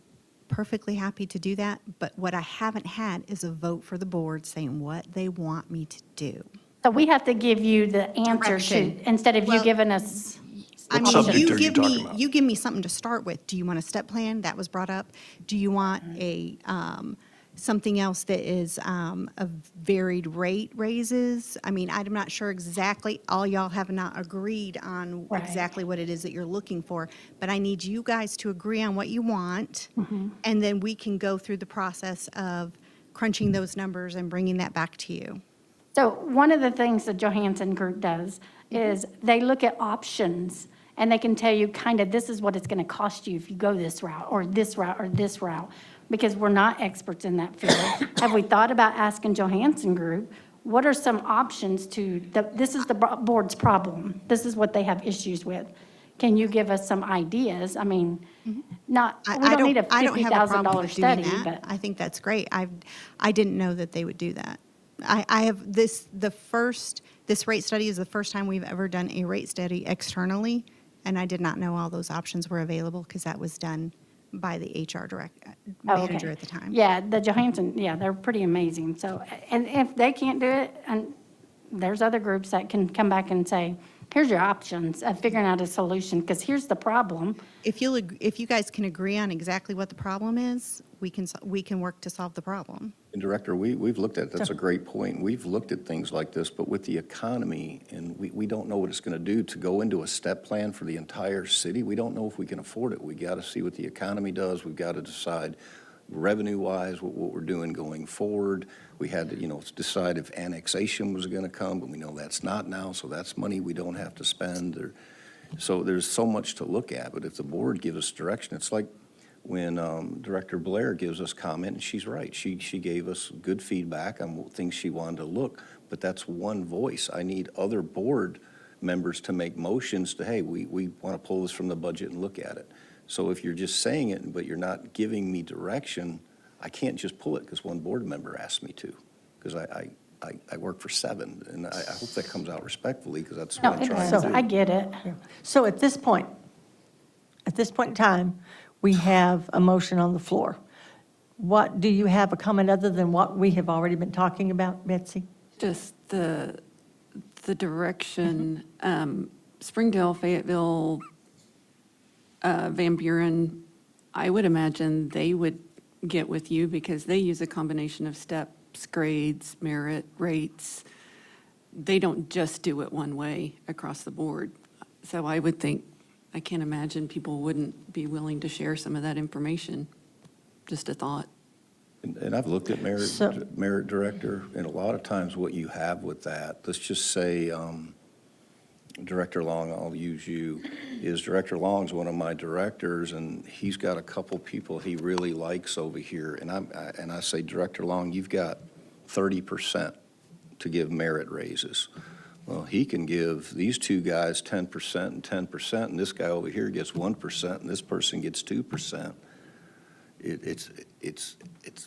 S13: perfectly happy to do that, but what I haven't had is a vote for the board saying what they want me to do.
S2: So we have to give you the answer to,
S13: Direction.
S2: instead of you
S13: Well,
S2: giving us.
S13: I
S6: What
S13: mean,
S6: subject
S13: you
S6: are you
S13: give
S6: talking
S13: me,
S6: about?
S13: you give me something to start with. Do you want a step plan? That was brought up. Do you want a, something else that is a varied rate raises? I mean, I'm not sure exactly, all y'all have not agreed on
S2: Right.
S13: exactly what it is that you're looking for, but I need you guys to agree on what you want, and then we can go through the process of crunching those numbers and bringing that back to you.
S2: So one of the things the Johansson Group does is they look at options, and they can tell you kind of, this is what it's going to cost you if you go this route, or this route, or this route, because we're not experts in that field. Have we thought about asking Johansson Group, what are some options to, this is the board's problem, this is what they have issues with. Can you give us some ideas? I mean, not, we don't need a
S13: I don't have a problem
S2: $50,000
S13: with doing
S2: study,
S13: that.
S2: but.
S13: I think that's great. I didn't know that they would do that. I have this rate study is the first time we've ever done a rate study externally, and I did not know all those options were available because that was done by the HR manager at the time.
S2: Yeah, the Johansson, yeah, they're pretty amazing. So, and if they can't do it, and there's other groups that can come back and say, here's your options of figuring out a solution, because here's the problem.
S13: If you guys can agree on exactly what the problem is, we can work to solve the problem.
S9: And Director, we've looked at, that's a great point. We've looked at things like this, but with the economy, and we don't know what it's going to do to go into a step plan for the entire city. We don't know if we can afford it. We got to see what the economy does. We've got to decide revenue-wise what we're doing going forward. We had to, decide if annexation was going to come, but we know that's not now, so that's money we don't have to spend. So there's so much to look at, but if the board gives us direction, it's like when Director Blair gives us comment, and she's right. She gave us good feedback on things she wanted to look, but that's one voice. I need other board members to make motions to, hey, we want to pull this from the budget and look at it. So if you're just saying it, but you're not giving me direction, I can't just pull it because one board member asked me to, because I work for 7, and I hope that comes out respectfully, because that's
S2: No,
S9: what I'm
S2: it
S9: trying
S2: does.
S9: to do.
S2: I get it.
S1: So at this point in time, we have a motion on the floor. Do you have a comment other than what we have already been talking about, Betsy?
S14: Just the direction, Springdale, Fayetteville, Van Buren, I would imagine they would get with you because they use a combination of steps, grades, merit, rates. They don't just do it one way across the board. So I would think, I can't imagine people wouldn't be willing to share some of that information. Just a thought.
S9: And I've looked at merit director, and a lot of times what you have with that, let's just say, Director Long, I'll use you, is Director Long's one of my directors, and he's got a couple people he really likes over here. And I say, Director Long, you've got 30% to give merit raises. Well, he can give these two guys 10% and 10%, and this guy over here gets 1%, and this person gets 2%. It's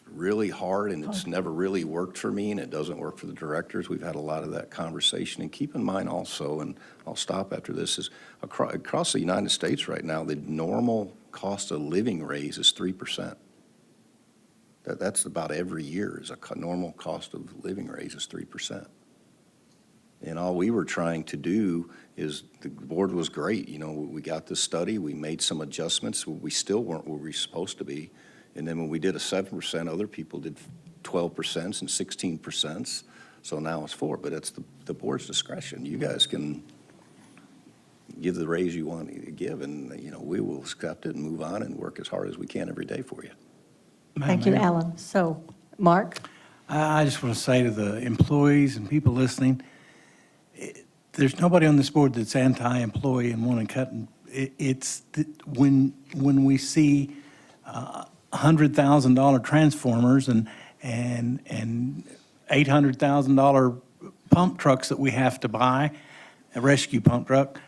S9: really hard, and it's never really worked for me, and it doesn't work for the directors. We've had a lot of that conversation. And keep in mind also, and I'll stop after this, is across the United States right now, the normal cost of living raise is 3%. That's about every year is a normal cost of living raise is 3%. And all we were trying to do is, the board was great, we got this study, we made some adjustments, we still weren't where we were supposed to be. And then when we did a 7%, other people did 12% and 16%. So now it's 4%, but it's the board's discretion. You guys can give the raise you want to give, and, we will accept it and move on and work as hard as we can every day for you.
S1: Thank you, Alan. So, Mark?
S11: I just want to say to the employees and people listening, there's nobody on this board that's anti-employee and want to cut. When we see $100,000 transformers and $800,000 pump trucks that we have to buy, a rescue pump truck,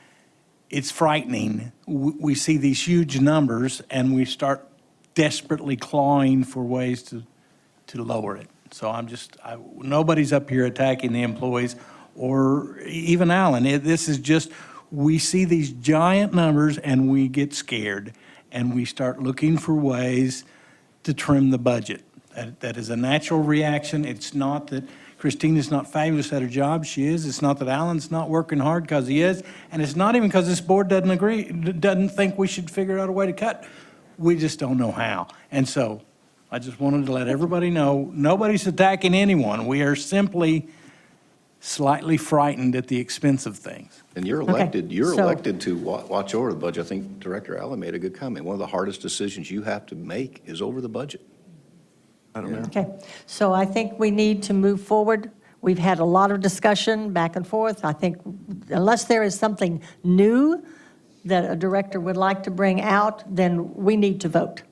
S11: it's frightening. We see these huge numbers and we start desperately clawing for ways to lower it. So nobody's up here attacking the employees or even Alan. This is just, we see these giant numbers and we get scared and we start looking for ways to trim the budget. That is a natural reaction. It's not that Christina's not fabulous at her job. She is. It's not that Alan's not working hard, because he is. And it's not even because this board doesn't think we should figure out a way to cut. We just don't know how. And so I just wanted to let everybody know, nobody's attacking anyone. We are simply slightly frightened at the expense of things.
S9: And you're
S1: Okay,
S9: elected to watch over the budget. I think Director Allen made a good comment. One of the hardest decisions you have to make is over the budget.
S6: I don't know.
S1: Okay, so I think we need to move forward. We've had a lot of discussion back and forth. I think unless there is something new that a director would like to bring out, then we need to vote.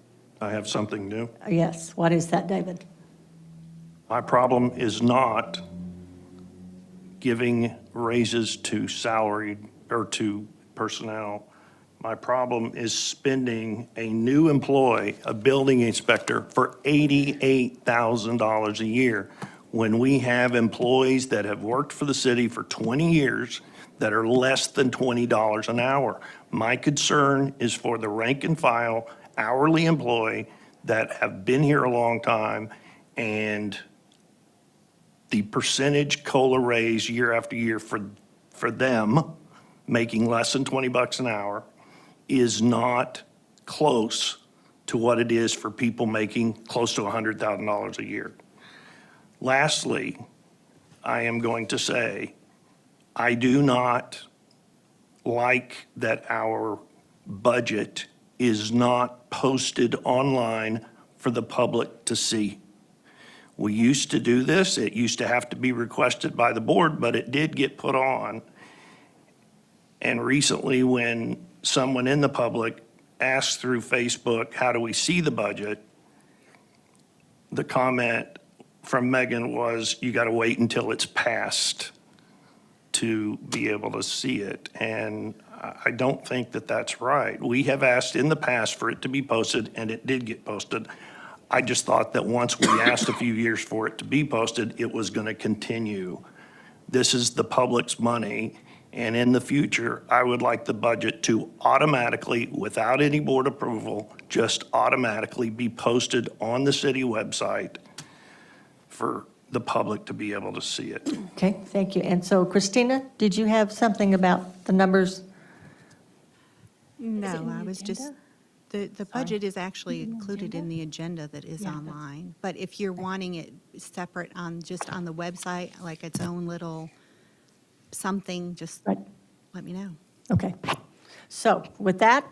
S6: I have something new.
S1: Yes, what is that, David?
S6: My problem is not giving raises to salaried or to personnel. My problem is spending a new employee, a building inspector, for $88,000 a year when we have employees that have worked for the city for 20 years that are less than $20 an hour. My concern is for the rank and file hourly employee that have been here a long time, and the percentage COLA raise year after year for them making less than 20 bucks an hour is not close to what it is for people making close to $100,000 a year. Lastly, I am going to say, I do not like that our budget is not posted online for the public to see. We used to do this. It used to have to be requested by the board, but it did get put on. And recently, when someone in the public asked through Facebook, how do we see the budget? The comment from Megan was, you got to wait until it's passed to be able to see it. And I don't think that that's right. We have asked in the past for it to be posted, and it did get posted. I just thought that once we asked a few years for it to be posted, it was going to continue. This is the public's money. And in the future, I would like the budget to automatically, without any board approval, just automatically be posted on the city website for the public to be able to see it.
S1: Okay, thank you. And so Christina, did you have something about the numbers?
S13: No,
S1: in the
S13: I was just,
S1: agenda?
S13: the budget is actually included in the agenda that is online. But if you're wanting it separate just on the website, like its own little something, just
S1: Right.
S13: let me know.
S1: Okay. So with that,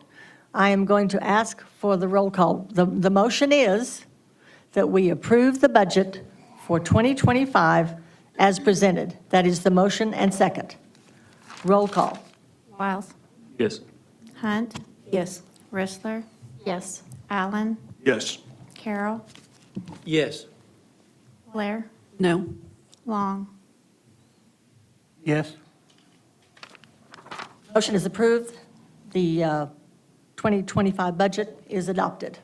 S1: I am going to ask for the roll call. The motion is that we approve the budget for 2025 as presented. That is the motion and second. Roll call.
S2: Wiles.
S15: Yes.
S2: Hunt.
S12: Yes.
S2: Rissler. Yes. Allen.
S6: Yes.
S2: Carroll.
S10: Yes.
S2: Blair.
S14: No.
S2: Long.
S11: Yes?
S1: Motion is approved. The 2025 budget is adopted.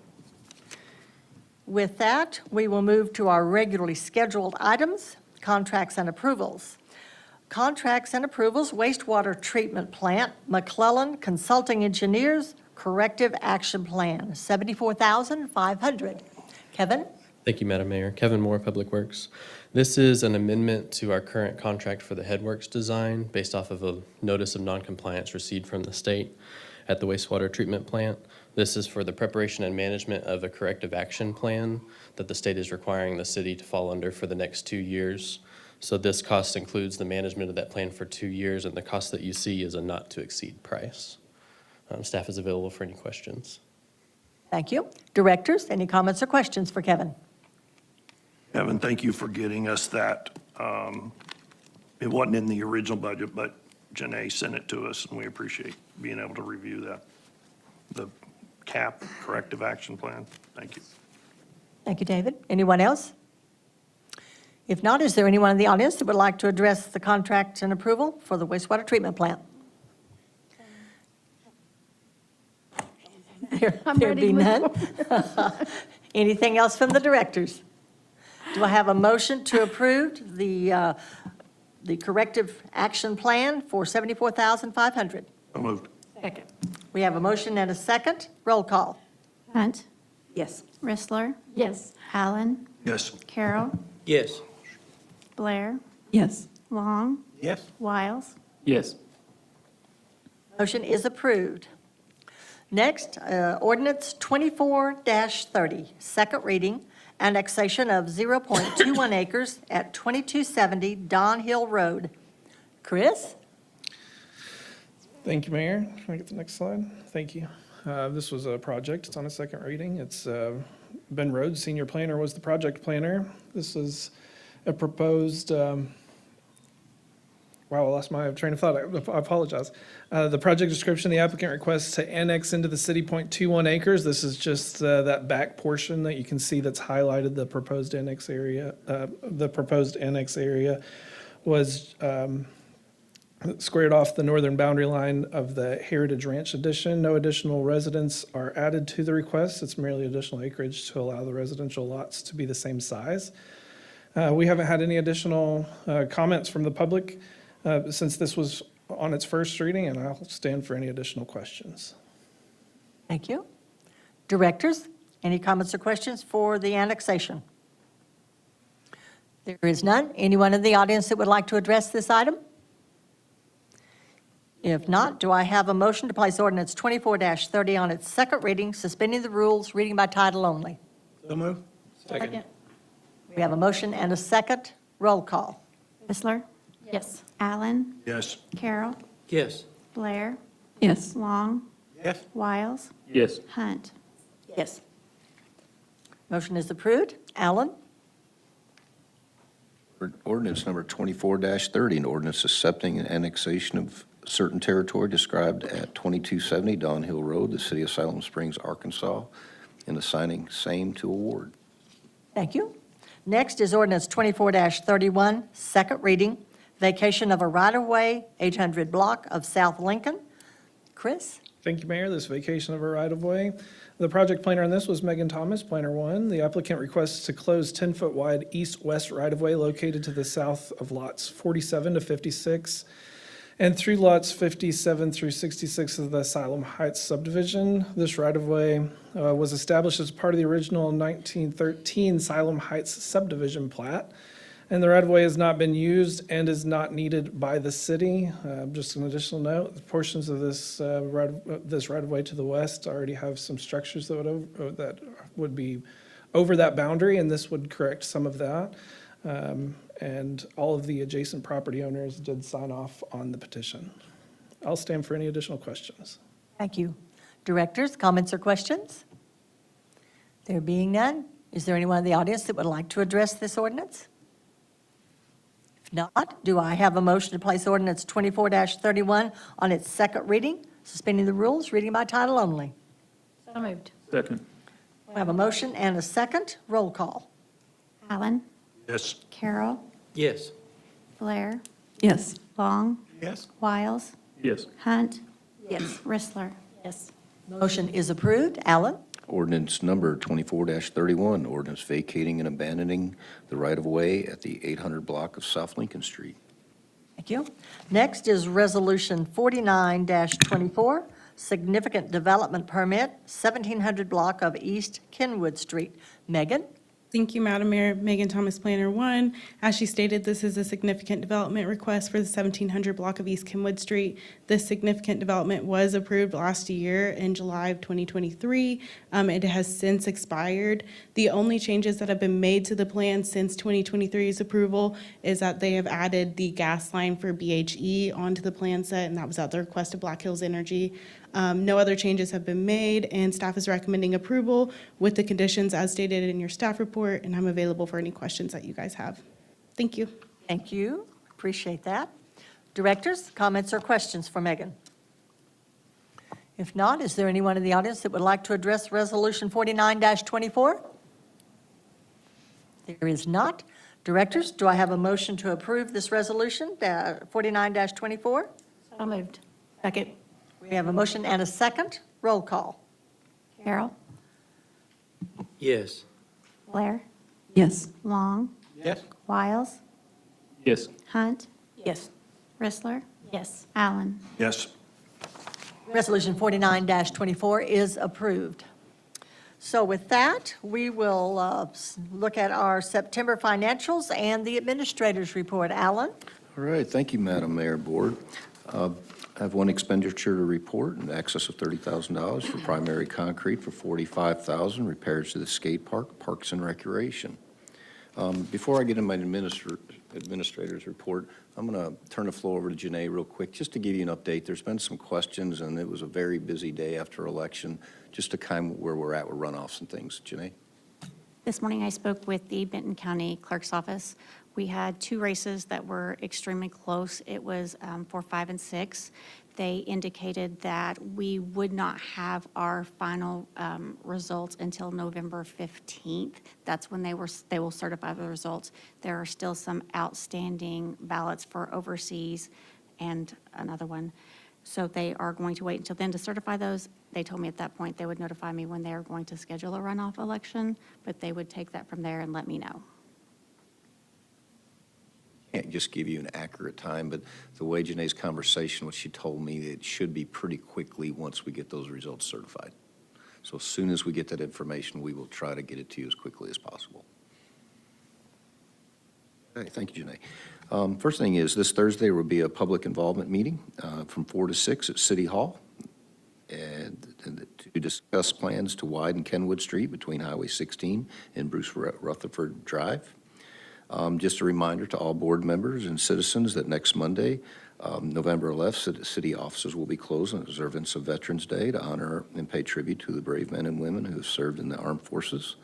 S1: With that, we will move to our regularly scheduled items, contracts and approvals. Contracts and approvals, wastewater treatment plant, McClellan Consulting Engineers, corrective action plan, $74,500. Kevin?
S16: Thank you, Madam Mayor. Kevin Moore, Public Works. This is an amendment to our current contract for the headworks design based off of a notice of noncompliance received from the state at the wastewater treatment plant. This is for the preparation and management of a corrective action plan that the state is requiring the city to fall under for the next 2 years. So this cost includes the management of that plan for 2 years, and the cost that you see is a not-to-exceed price. Staff is available for any questions.
S1: Thank you. Directors, any comments or questions for Kevin?
S6: Kevin, thank you for getting us that. It wasn't in the original budget, but Janae sent it to us, and we appreciate being able to review that. The CAP, Corrective Action Plan. Thank you.
S1: Thank you, David. Anyone else? If not, is there anyone in the audience that would like to address the contract and approval for the wastewater treatment plant?
S2: I'm
S1: There
S2: ready
S1: be
S2: to move
S1: none. Anything else from the directors? Do I have a motion to approve the corrective action plan for $74,500?
S6: So moved.
S2: Second.
S1: We have a motion and a second. Roll call.
S17: Hunt,
S12: Yes.
S17: Rissler,
S2: Yes.
S17: Allen,
S6: Yes.
S17: Carroll,
S10: Yes.
S17: Blair,
S14: Yes.
S17: Long,
S10: Yes.
S17: Wiles.
S15: Yes.
S1: Motion is approved. Next, ordinance 24-30, second reading, annexation of 0.21 acres at 2270 Don Hill Road. Chris?
S18: Thank you, Mayor. Can I get the next slide? Thank you. This was a project. It's on a second reading. It's Ben Rhodes, senior planner, was the project planner. This is a proposed, wow, I lost my train of thought. I apologize. The project description, the applicant requests to annex into the city 0.21 acres. This is just that back portion that you can see that's highlighted, the proposed annex area. The proposed annex area was squared off the northern boundary line of the Heritage Ranch addition. No additional residents are added to the request. It's merely additional acreage to allow the residential lots to be the same size. We haven't had any additional comments from the public since this was on its first reading, and I'll stand for any additional questions.
S1: Thank you. Directors, any comments or questions for the annexation? There is none. Anyone in the audience that would like to address this item? If not, do I have a motion to place ordinance 24-30 on its second reading, suspending the rules, reading by title only?
S10: So moved.
S2: Second.
S1: We have a motion and a second. Roll call.
S17: Rissler,
S2: Yes.
S17: Allen,
S6: Yes.
S17: Carroll,
S10: Yes.
S17: Blair,
S14: Yes.
S17: Long,
S10: Yes.
S17: Wiles,
S15: Yes.
S17: Hunt.
S1: Yes. Motion is approved. Alan?
S9: Ordinance number 24-30, an ordinance accepting an annexation of certain territory described at 2270 Don Hill Road, the city of Siloam Springs, Arkansas, and assigning same to award.
S1: Thank you. Next is ordinance 24-31, second reading, vacation of a right-of-way, 800 block of South Lincoln. Chris?
S18: Thank you, Mayor. This vacation of a right-of-way. The project planner on this was Megan Thomas, Planner 1. The applicant requests to close 10-foot wide east-west right-of-way located to the south of lots 47 to 56 and through lots 57 through 66 of the Siloam Heights subdivision. This right-of-way was established as part of the original 1913 Siloam Heights subdivision plat, and the right-of-way has not been used and is not needed by the city. Just an additional note, portions of this right-of-way to the west already have some structures that would be over that boundary, and this would correct some of that. And all of the adjacent property owners did sign off on the petition. I'll stand for any additional questions.
S1: Thank you. Directors, comments or questions? There being none, is there anyone in the audience that would like to address this ordinance? If not, do I have a motion to place ordinance 24-31 on its second reading, suspending the rules, reading by title only?
S2: So moved.
S15: Second.
S1: We have a motion and a second. Roll call.
S17: Allen,
S6: Yes.
S17: Carroll,
S10: Yes.
S17: Blair,
S14: Yes.
S17: Long,
S10: Yes.
S17: Wiles,
S15: Yes.
S17: Hunt,
S1: Yes.
S17: Rissler.
S2: Yes.
S1: Motion is approved. Alan?
S9: Ordinance number 24-31, ordinance vacating and abandoning the right-of-way at the 800 block of South Lincoln Street.
S1: Thank you. Next is Resolution 49-24, significant development permit, 1700 block of East Kenwood Street. Megan?
S8: Thank you, Madam Mayor. Megan Thomas, Planner 1. As she stated, this is a significant development request for the 1700 block of East Kenwood Street. This significant development was approved last year in July of 2023. It has since expired. The only changes that have been made to the plan since 2023's approval is that they have added the gas line for BHE onto the plan set, and that was at the request of Black Hills Energy. No other changes have been made, and staff is recommending approval with the conditions as stated in your staff report, and I'm available for any questions that you guys have. Thank you.
S1: Thank you. Appreciate that. Directors, comments or questions for Megan? If not, is there anyone in the audience that would like to address Resolution 49-24? There is not. Directors, do I have a motion to approve this resolution, 49-24?
S2: So moved.
S12: Second.
S1: We have a motion and a second. Roll call.
S17: Carroll,
S10: Yes.
S17: Blair,
S14: Yes.
S17: Long,
S10: Yes.
S17: Wiles,
S15: Yes.
S17: Hunt,
S12: Yes.
S17: Rissler,
S2: Yes.
S17: Allen.
S6: Yes.
S1: Resolution 49-24 is approved. So with that, we will look at our September financials and the administrator's report. Alan?
S9: All right, thank you, Madam Mayor, Board. I have one expenditure to report in excess of $30,000 for primary concrete, for $45,000 repairs to the skate park, Parks and Recreation. Before I get into my administrator's report, I'm going to turn the floor over to Janae real quick, just to give you an update. There's been some questions, and it was a very busy day after election, just to kind of where we're at with runoffs and things. Janae?
S17: This morning, I spoke with the Benton County Clerk's Office. We had 2 races that were extremely close. It was for 5 and 6. They indicated that we would not have our final results until November 15th. That's when they will certify the results. There are still some outstanding ballots for overseas and another one. So they are going to wait until then to certify those. They told me at that point they would notify me when they are going to schedule a runoff election, but they would take that from there and let me know.
S9: Can't just give you an accurate time, but the way Janae's conversation, what she told me, it should be pretty quickly once we get those results certified. So as soon as we get that information, we will try to get it to you as quickly as possible. Okay, thank you, Janae. First thing is, this Thursday will be a public involvement meeting from 4 to 6 at City Hall, and to discuss plans to widen Kenwood Street between Highway 16 and Bruce Rutherford Drive. Just a reminder to all board members and citizens that next Monday, November 11th, city offices will be closed in observance of Veterans Day to honor and pay tribute to the brave men and women who have served in the armed forces.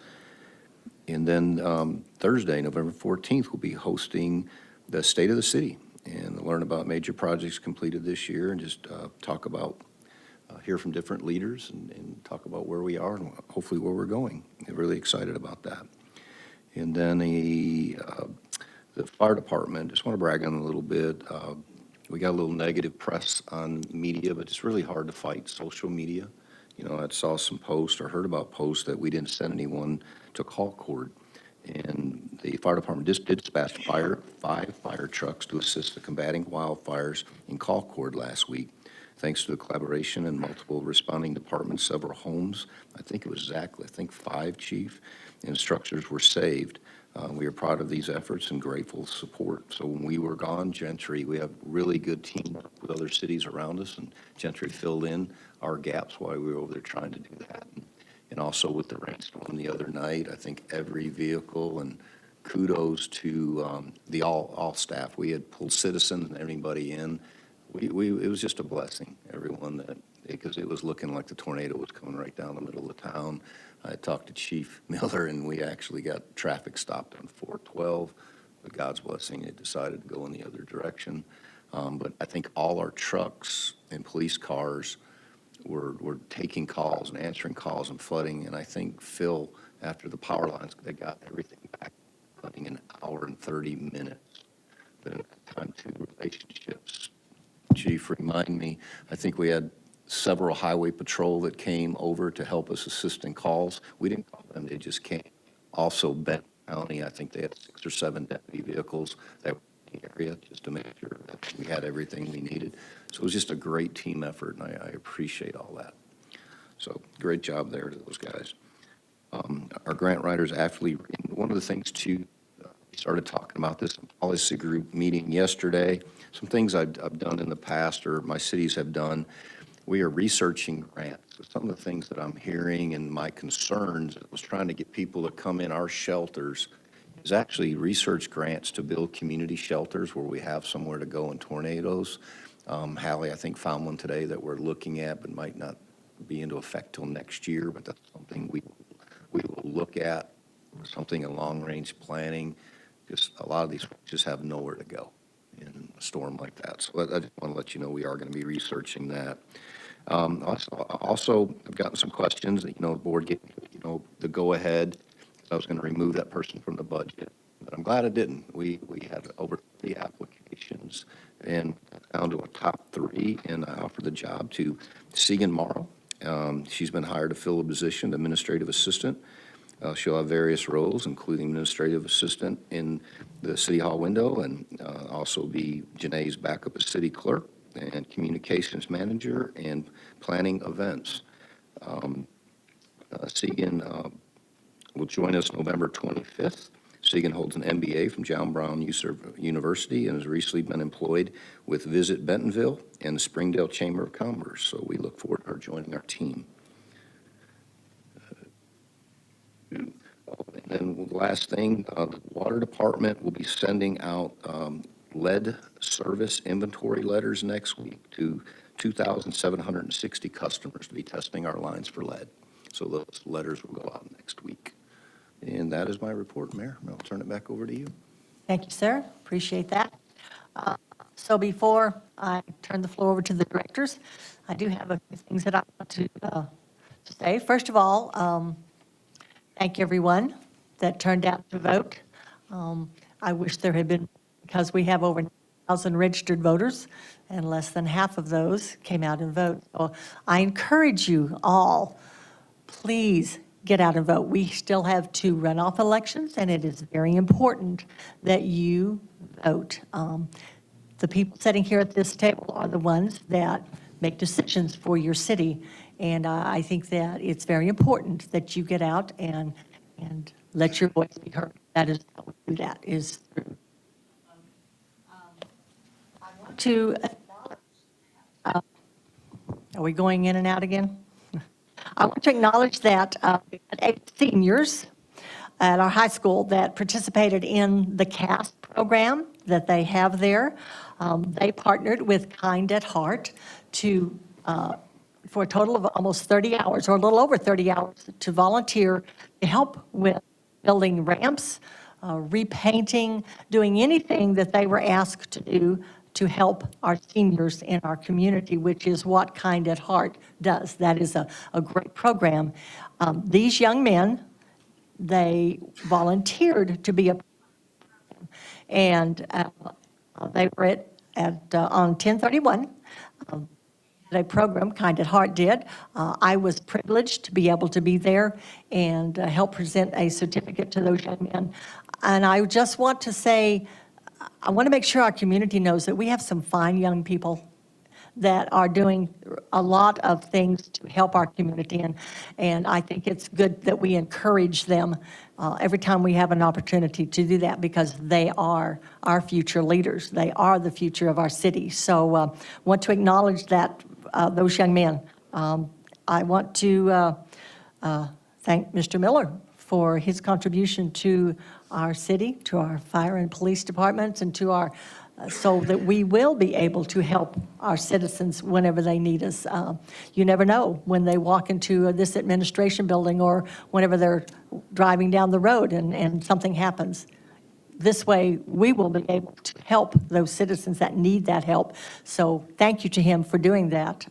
S9: And then Thursday, November 14th, we'll be hosting the State of the City and learn about major projects completed this year and just talk about, hear from different leaders and talk about where we are and hopefully where we're going. I'm really excited about that. And then the fire department, just want to brag on it a little bit. We got a little negative press on media, but it's really hard to fight social media. You know, I saw some posts or heard about posts that we didn't send anyone to call court. And the fire department just did dispatch 5 fire trucks to assist the combating wildfires in Colcord last week. Thanks to the collaboration and multiple responding departments, several homes, I think it was exactly, 5, Chief, and structures were saved. We are proud of these efforts and grateful support. So when we were gone, Gentry, we have really good team with other cities around us, and Gentry filled in our gaps while we were over there trying to do that. And also with the rainstorm the other night, I think every vehicle, and kudos to the all staff. We had pulled citizens and everybody in. It was just a blessing, everyone, that because it was looking like the tornado was coming right down the middle of town. I talked to Chief Miller, and we actually got traffic stopped on 412. With God's blessing, it decided to go in the other direction. But I think all our trucks and police cars were taking calls and answering calls and flooding. And I think Phil, after the power lines, they got everything back running in 1 hour and 30 minutes. The time to relationships. Chief, remind me, I think we had several highway patrol that came over to help us assist in calls. We didn't call them, they just came. Also, Benton County, I think they had 6 or 7 deputy vehicles that were in the area just to make sure that we had everything we needed. So it was just a great team effort, and I appreciate all that. So great job there to those guys. Our grant writers actually, one of the things too, we started talking about this in policy group meeting yesterday. Some things I've done in the past or my cities have done. We are researching grants. Some of the things that I'm hearing and my concerns, I was trying to get people to come in our shelters, is actually research grants to build community shelters where we have somewhere to go in tornadoes. Hallie, I think, found one today that we're looking at, but might not be into effect till next year, but that's something we will look at, something in long-range planning. Just a lot of these folks just have nowhere to go in a storm like that. So I just want to let you know we are going to be researching that. Also, I've gotten some questions that, the board gave, the go-ahead. I was going to remove that person from the budget. but I'm glad I didn't. We had over 30 applications and down to a top 3, and I offered the job to Segan Morrow. She's been hired to fill a position, administrative assistant. She'll have various roles, including administrative assistant in the City Hall window, and also be Janae's backup as city clerk and communications manager and planning events. Segan will join us November 25th. Segan holds an MBA from John Brown University and has recently been employed with Visit Bentonville and the Springdale Chamber of Commerce. So we look forward to her joining our team. And then the last thing, the water department will be sending out lead service inventory letters next week to 2,760 customers to be testing our lines for lead. So those letters will go out next week. And that is my report, Mayor. I'll turn it back over to you.
S1: Thank you, sir. Appreciate that. So before I turn the floor over to the directors, I do have a few things that I want to say. First of all, thank you, everyone that turned out to vote. I wish there had been, because we have over 1,000 registered voters, and less than half of those came out and voted. So I encourage you all, please get out and vote. We still have 2 runoff elections, and it is very important that you vote. The people sitting here at this table are the ones that make decisions for your city, and I think that it's very important that you get out and let your voice be heard. That is how we do that, is through. I want to acknowledge, are we going in and out again? I want to acknowledge that we had 8 seniors at our high school that participated in the CAST program that they have there. They partnered with Kind at Heart to, for a total of almost 30 hours, or a little over 30 hours, to volunteer to help with building ramps, repainting, doing anything that they were asked to do to help our seniors in our community, which is what Kind at Heart does. That is a great program. These young men, they volunteered to be a, and they were on 1031, a program Kind at Heart did. I was privileged to be able to be there and help present a certificate to those young men. And I just want to say, I want to make sure our community knows that we have some fine young people that are doing a lot of things to help our community. And I think it's good that we encourage them every time we have an opportunity to do that, because they are our future leaders. They are the future of our city. So want to acknowledge that, those young men. I want to thank Mr. Miller for his contribution to our city, to our fire and police departments, and to our, so that we will be able to help our citizens whenever they need us. You never know when they walk into this administration building or whenever they're driving down the road and something happens. This way, we will be able to help those citizens that need that help. So thank you to him for doing that.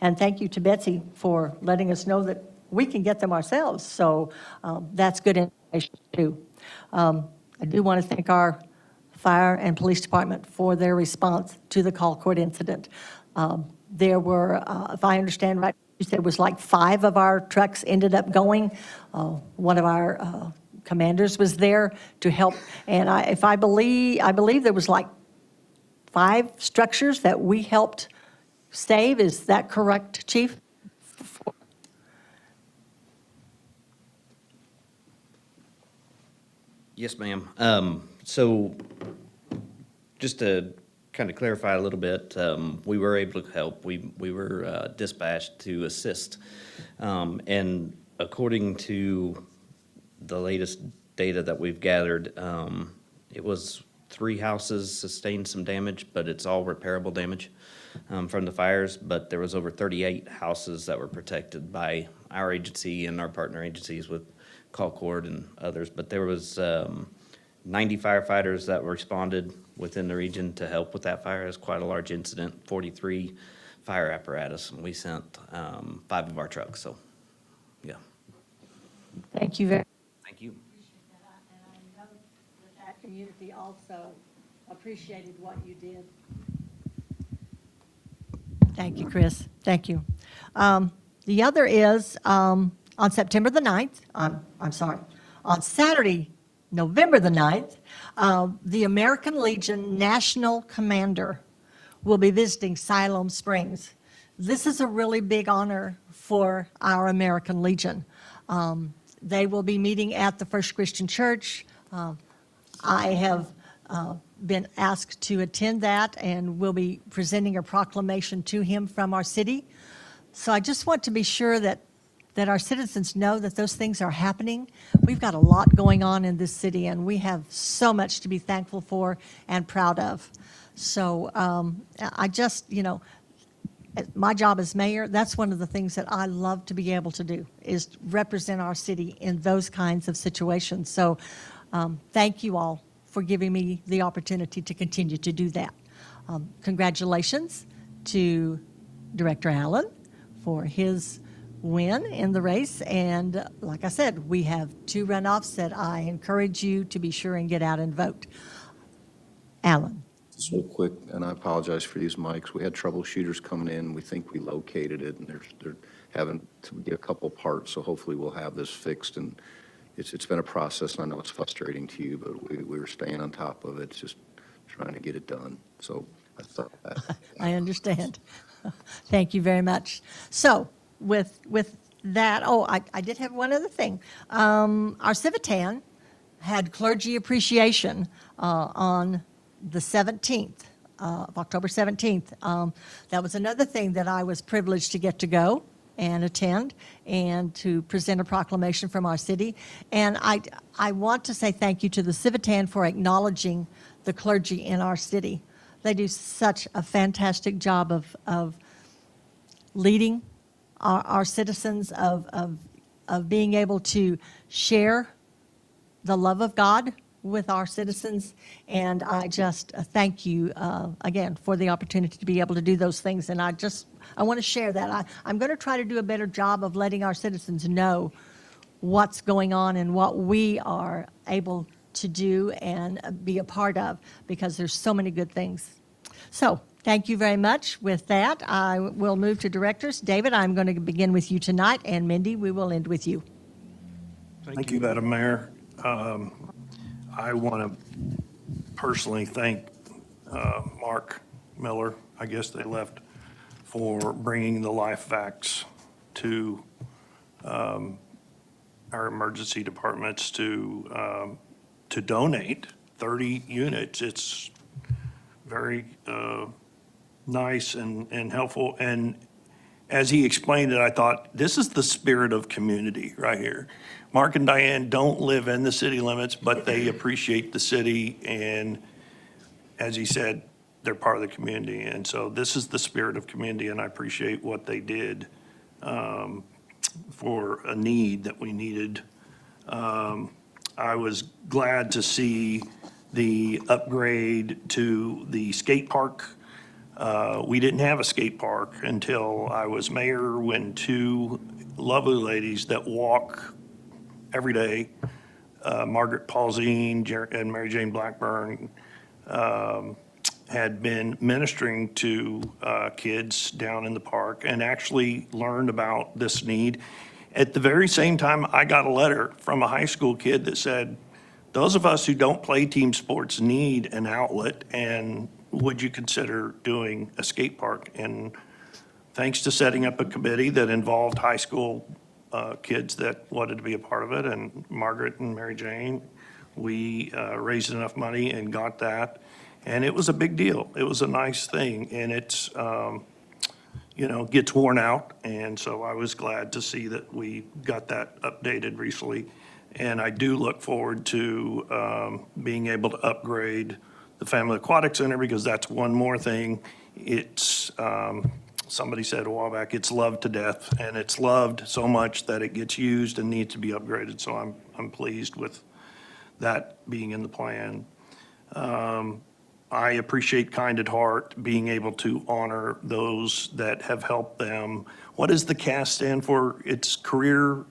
S1: And thank you to Betsy for letting us know that we can get them ourselves. So that's good information too. I do want to thank our fire and police department for their response to the Colcord incident. There were, if I understand right, you said it was like 5 of our trucks ended up going. One of our commanders was there to help, and I believe there was like 5 structures that we helped save. Is that correct, Chief?
S19: Yes, ma'am. So just to kind of clarify a little bit, we were able to help. We were dispatched to assist. And according to the latest data that we've gathered, it was 3 houses sustained some damage, but it's all repairable damage from the fires. But there was over 38 houses that were protected by our agency and our partner agencies with Colcord and others. But there was 90 firefighters that responded within the region to help with that fire. It was quite a large incident, 43 fire apparatus, and we sent 5 of our trucks. So, yeah.
S1: Thank you very much.
S19: Thank you.
S1: That community also appreciated what you did. Thank you, Chris. Thank you. The other is on September the 9th, on Saturday, November the 9th, the American Legion National Commander will be visiting Siloam Springs. This is a really big honor for our American Legion. They will be meeting at the First Christian Church. I have been asked to attend that, and we'll be presenting a proclamation to him from our city. So I just want to be sure that our citizens know that those things are happening. We've got a lot going on in this city, and we have so much to be thankful for and proud of. So I just, my job as mayor, that's one of the things that I love to be able to do, is represent our city in those kinds of situations. So thank you all for giving me the opportunity to continue to do that. Congratulations to Director Allen for his win in the race. And like I said, we have 2 runoffs that I encourage you to be sure and get out and vote. Alan.
S9: Just real quick, and I apologize for these mics. We had troubleshooters coming in. We think we located it, and they're having to get a couple parts, so hopefully we'll have this fixed. And it's been a process, and I know it's frustrating to you, but we were staying on top of it, just trying to get it done. So I thought that.
S1: I understand. Thank you very much. So with that, I did have one other thing. Our Civitan had clergy appreciation on the 17th, of October 17th. That was another thing that I was privileged to get to go and attend and to present a proclamation from our city. And I want to say thank you to the Civitan for acknowledging the clergy in our city. They do such a fantastic job of leading our citizens, of being able to share the love of God with our citizens. And I just thank you again for the opportunity to be able to do those things. And I want to share that. I'm going to try to do a better job of letting our citizens know what's going on and what we are able to do and be a part of, because there's so many good things. So thank you very much. With that, I will move to directors. David, I'm going to begin with you tonight, and Mindy, we will end with you.
S6: Thank you, Madam Mayor. I want to personally thank Mark Miller, I guess they left, for bringing the life facts to our emergency departments to donate 30 units. It's very nice and helpful. And as he explained it, I thought, this is the spirit of community right here. Mark and Diane don't live in the city limits, but they appreciate the city. And as he said, they're part of the community. And so this is the spirit of community, and I appreciate what they did for a need that we needed. I was glad to see the upgrade to the skate park. We didn't have a skate park until I was mayor, when 2 lovely ladies that walk every day, Margaret Paulzine and Mary Jane Blackburn, had been ministering to kids down in the park and actually learned about this need. At the very same time, I got a letter from a high school kid that said, those of us who don't play team sports need an outlet, and would you consider doing a skate park? And thanks to setting up a committee that involved high school kids that wanted to be a part of it, and Margaret and Mary Jane, we raised enough money and got that. And it was a big deal. It was a nice thing, and it's, gets worn out. And so I was glad to see that we got that updated recently. And I do look forward to being able to upgrade the Family Aquatic Center, because that's one more thing. It's, somebody said a while back, it's loved to death, and it's loved so much that it gets used and needs to be upgraded. So I'm pleased with that being in the plan. I appreciate Kind at Heart being able to honor those that have helped them. What does the CAS stand for? It's Career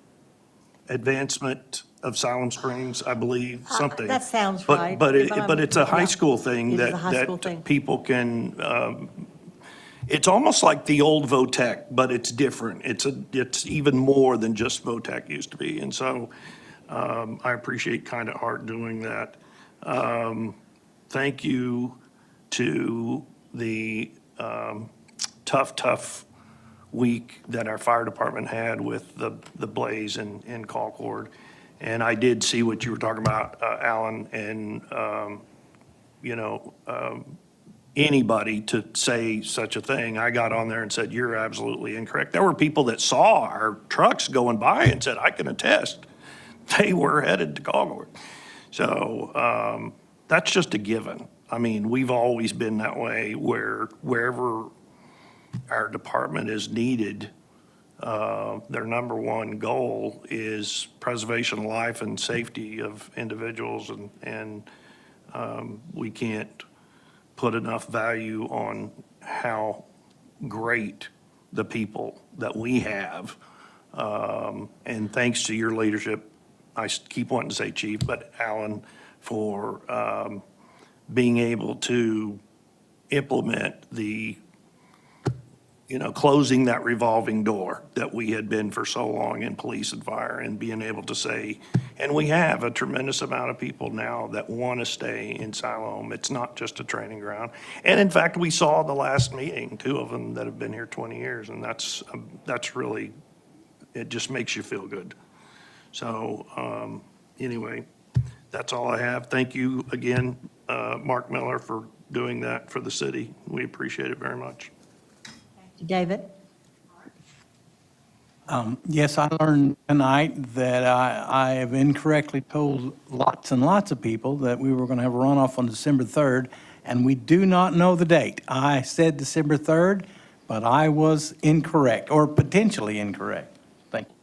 S6: Advancement of Siloam Springs, I believe, something.
S1: that sounds
S6: But-
S1: right,
S6: But
S1: but I'm-
S6: but it's a high
S1: yeah.
S6: school thing
S1: It is a
S6: that,
S1: high school
S6: that
S1: thing.
S6: people can, it's almost like the old VOTEC, but it's different. It's even more than just VOTEC used to be. And so I appreciate Kind of Heart doing that. Thank you to the tough week that our fire department had with the blaze in Concord. And I did see what you were talking about, Alan, and, anybody to say such a thing, I got on there and said, you're absolutely incorrect. There were people that saw our trucks going by and said, I can attest, they were headed to Concord. So that's just a given. I mean, we've always been that way where wherever our department is needed, their number one goal is preservation of life and safety of individuals, and we can't put enough value on how great the people that we have. And thanks to your leadership, I keep wanting to say Chief, but Alan, for being able to implement the closing that revolving door that we had been for so long in police and fire, and being able to say, and we have a tremendous amount of people now that want to stay in Siloam. It's not just a training ground. And in fact, we saw the last meeting, 2 of them that have been here 20 years, and that's really, it just makes you feel good. So anyway, that's all I have. Thank you again, Mark Miller, for doing that for the city. We appreciate it very much.
S1: David?
S11: Yes, I learned tonight that I have incorrectly told lots and lots of people that we were going to have a runoff on December 3rd, and we do not know the date. I said December 3rd, but I was incorrect, or potentially incorrect. Thank you.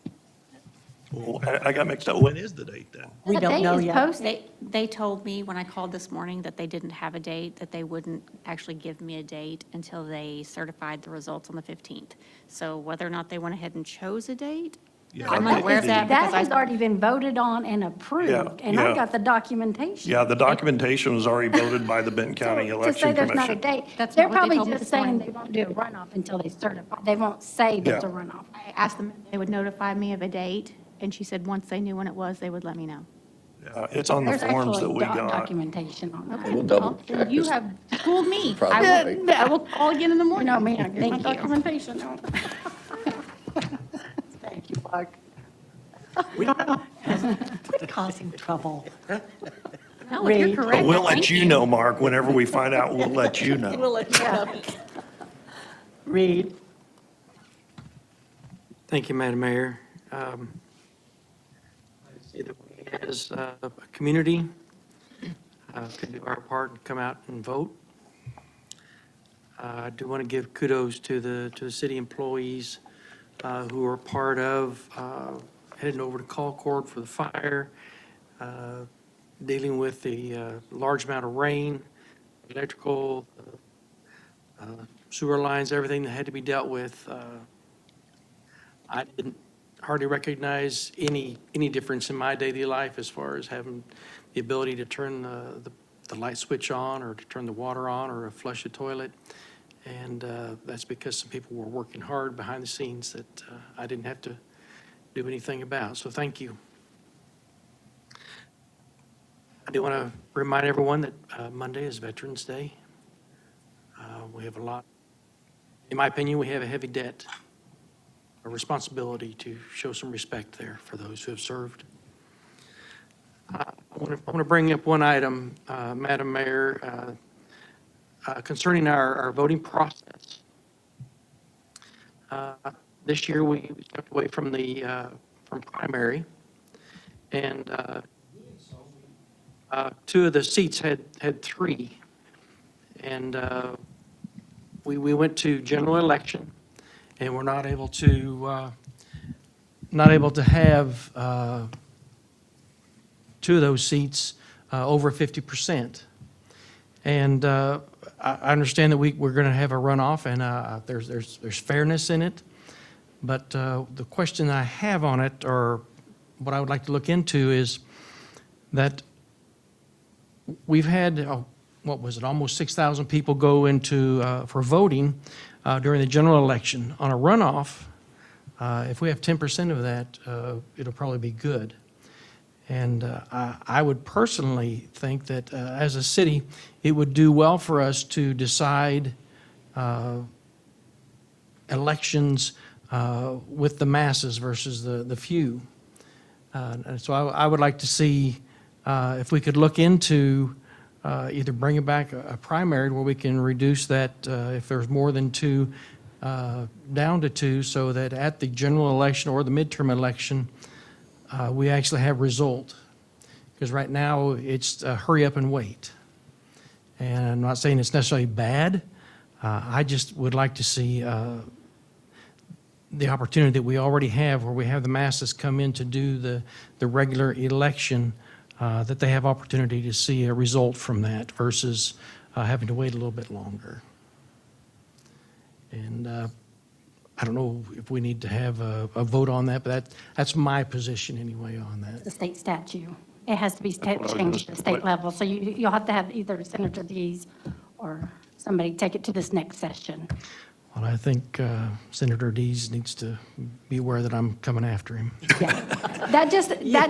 S6: Well, I got mixed up. When is the date then?
S1: We
S17: The
S1: don't
S17: date
S1: know
S17: is
S1: yet.
S17: posted. They told me when I called this morning that they didn't have a date, that they wouldn't actually give me a date until they certified the results on the 15th. So whether or not they went ahead and chose a date,
S6: Yeah,
S17: I'm
S6: I
S17: not aware of
S6: think
S17: that
S2: That
S17: because I.
S2: has already been voted on and approved, and
S6: yeah.
S2: I got the documentation.
S6: Yeah, the documentation was already voted by the Benton County
S2: To say
S6: Election
S2: there's not a
S6: Commission.
S2: date,
S17: That's
S2: they're
S17: not what they
S2: probably
S17: told me
S2: just
S17: this
S2: saying
S17: morning.
S2: they won't do a runoff until they certify. They won't say there's a
S6: Yeah.
S2: runoff.
S17: I asked them if they would notify me of a date, and she said once they knew when it was, they would let me know.
S6: It's on the
S2: There's
S6: forms that
S2: actually
S6: we got.
S2: documentation on that.
S9: We'll double
S17: Well,
S9: check
S17: you
S9: this.
S17: have schooled me.
S9: Probably
S17: I
S9: right.
S17: will, I will call again in the
S2: You
S17: morning.
S2: know me, I get my
S17: Thank you.
S2: documentation.
S1: Thank you, Mark. Causing trouble.
S17: No, if you're
S1: Read.
S17: correct.
S6: But we'll
S17: thank
S6: let you know, Mark, whenever we find out, we'll let you know.
S1: We'll let you know. Read.
S10: Thank you, Madam Mayor. I see that we, as a community, can do our part and come out and vote. I do want to give kudos to the city employees who are part of heading over to Concord for the fire, dealing with the large amount of rain, electrical, sewer lines, everything that had to be dealt with. I didn't hardly recognize any difference in my daily life as far as having the ability to turn the light switch on, or to turn the water on, or to flush a toilet. And that's because some people were working hard behind the scenes that I didn't have to do anything about. So thank you. I do want to remind everyone that Monday is Veterans Day. We have a lot, in my opinion, we have a heavy debt, a responsibility to show some respect there for those who have served. I want to bring up one item, Madam Mayor, concerning our voting process. This year, we stepped away from from primary, and 2 of the seats had 3. And we went to general election, and we're not able to have 2 of those seats over 50%. And I understand that we're going to have a runoff, and there's fairness in it. But the question I have on it are what I would like to look into is that we've had, what was it, almost 6,000 people go into, for voting during the general election. On a runoff, if we have 10% of that, it'll probably be good. And I would personally think that as a city, it would do well for us to decide elections with the masses versus the few. And so I would like to see if we could look into either bringing back a primary where we can reduce that if there's more than two, down to two, so that at the general election or the midterm election, we actually have result. Because right now, it's hurry up and wait. And I'm not saying it's necessarily bad. I just would like to see the opportunity that we already have, where we have the masses come in to do the regular election, that they have opportunity to see a result from that versus having to wait a little bit longer. And I don't know if we need to have a vote on that, but that's my position anyway on that.
S2: The state statute. It has to be changed at the state level. So you'll have to have either Senator Dees or somebody take it to this next session.
S10: Well, I think Senator Dees needs to be aware that I'm coming after him.
S2: That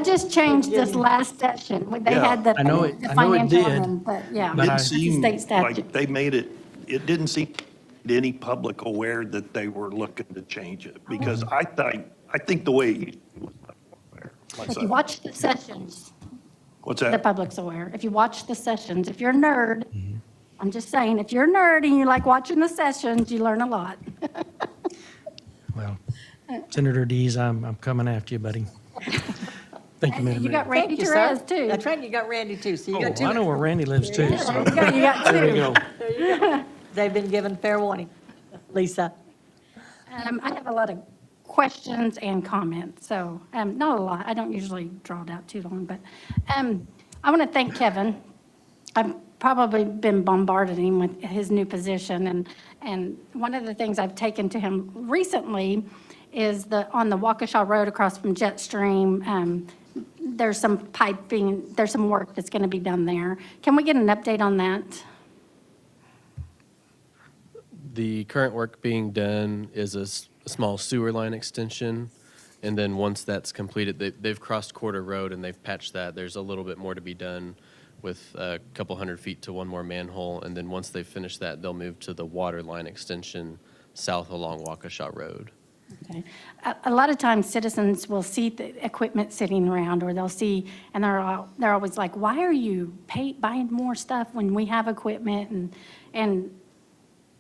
S2: just changed this last session. They had the
S10: I know it
S2: financial
S10: did.
S2: one, but yeah,
S10: But
S2: it's a state statute.
S6: Like they made it, it didn't seem any public aware that they were looking to change it, because I think the way.
S2: If you watch the sessions,
S6: What's
S2: the
S6: that?
S2: public's aware. If you watch the sessions, if you're a nerd, I'm just saying, if you're a nerd and you like watching the sessions, you learn a lot.
S10: Well, Senator Dees, I'm coming after you, buddy. Thank you, Madam
S2: You got
S10: Mayor.
S2: Randy
S1: Thank you,
S2: Perez,
S1: sir.
S2: too.
S1: That's right, you got Randy too, so you
S10: Oh,
S1: got two.
S10: I know where Randy lives too. so-
S2: You got two.
S10: There we go.
S1: There you go. They've been given fair warning. Lisa?
S2: I have a lot of questions and comments, so not a lot. I don't usually draw it out too long, but I want to thank Kevin. I've probably been bombarding him with his new position, and one of the things I've taken to him recently is on the Waukesha Road across from Jetstream, there's some piping, there's some work that's going to be done there. Can we get an update on that?
S16: The current work being done is a small sewer line extension, and then once that's completed, they've crossed Quarter Road and they've patched that. There's a little bit more to be done with a couple hundred feet to one more manhole, and then once they finish that, they'll move to the water line extension south along Waukesha Road.
S2: Okay. A lot of times citizens will see the equipment sitting around, or they'll see, and they're always like, why are you buying more stuff when we have equipment? And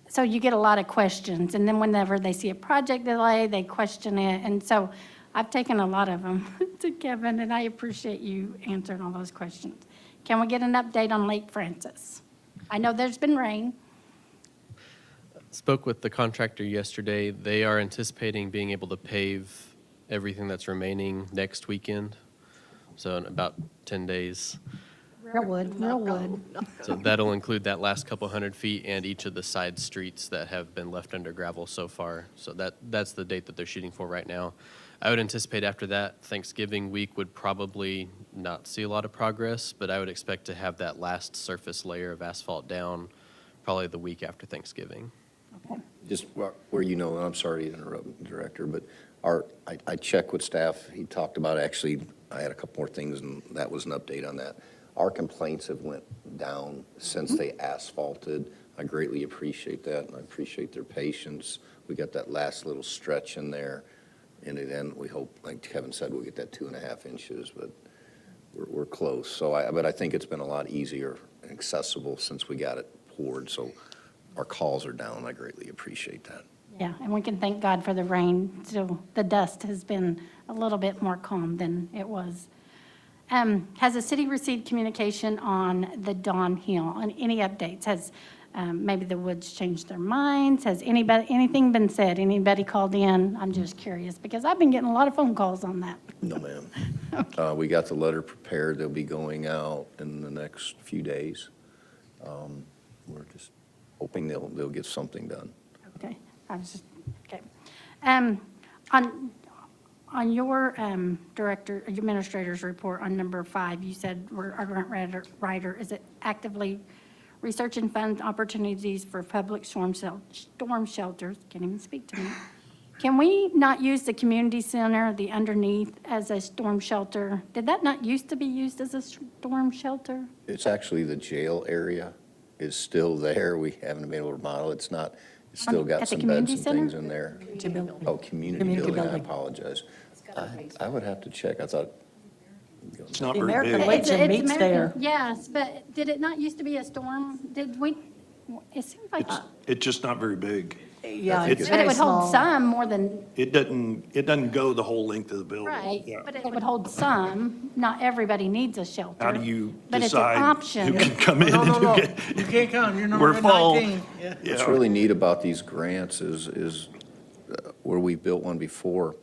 S2: so you get a lot of questions. And then whenever they see a project delay, they question it. And so I've taken a lot of them to Kevin, and I appreciate you answering all those questions. Can we get an update on Lake Francis? I know there's been rain.
S16: Spoke with the contractor yesterday. They are anticipating being able to pave everything that's remaining next weekend, so in about 10 days.
S2: Real wood.
S16: So that'll include that last couple hundred feet and each of the side streets that have been left under gravel so far. So that's the date that they're shooting for right now. I would anticipate after that, Thanksgiving week would probably not see a lot of progress, but I would expect to have that last surface layer of asphalt down probably the week after Thanksgiving.
S9: Just where you know, and I'm sorry to interrupt, Director, but I checked with staff. He talked about, actually, I had a couple more things, and that was an update on that. Our complaints have went down since they asphalted. I greatly appreciate that, and I appreciate their patience. We got that last little stretch in there, and then we hope, like Kevin said, we'll get that 2.5 inches, but we're close. So but I think it's been a lot easier and accessible since we got it poured, so our calls are down. I greatly appreciate that.
S2: Yeah, and we can thank God for the rain. So the dust has been a little bit more calm than it was. Has the city received communication on the Don Hill? And any updates? Has maybe the Woods changed their minds? Has anything been said? Anybody called in? I'm just curious because I've been getting a lot of phone calls on that.
S9: No, ma'am. We got the letter prepared. They'll be going out in the next few days. We're just hoping they'll get something done.
S2: Okay, I was just, okay. On your administrator's report on number 5, you said our grant writer is actively research and fund opportunities for public storm shelters. Can't even speak to me. Can we not use the community center, the underneath, as a storm shelter? Did that not used to be used as a storm shelter?
S9: It's actually the jail area is still there. We haven't been able to remodel. It's not, it's still
S2: At
S9: got
S2: the
S9: some
S2: community
S9: beds and things
S2: center?
S9: in there.
S1: building.
S9: Oh, community
S1: Community
S9: building, I
S1: building.
S9: apologize. I would have to check. I thought,
S6: It's not
S1: The
S6: very
S1: American
S6: big.
S1: Legion
S2: It's
S1: meets
S2: American-
S1: there.
S2: Yes, but did it not used to be a storm? Did we, it seems like,
S6: It's just not very big.
S1: Yeah,
S6: It's-
S1: it's
S2: but it
S1: very
S2: would hold
S1: small.
S2: some more than,
S6: It doesn't go the whole length of the building.
S2: right,
S6: Yeah.
S2: but it would hold some. Not everybody needs a shelter.
S6: How do you
S2: But it's an
S6: decide
S2: option.
S6: who can come in and who can?
S11: You can't come, you're
S6: We're
S11: number
S6: full.
S11: 19. Yeah.
S9: what's
S6: Yeah.
S9: really neat about these grants is where we built one before,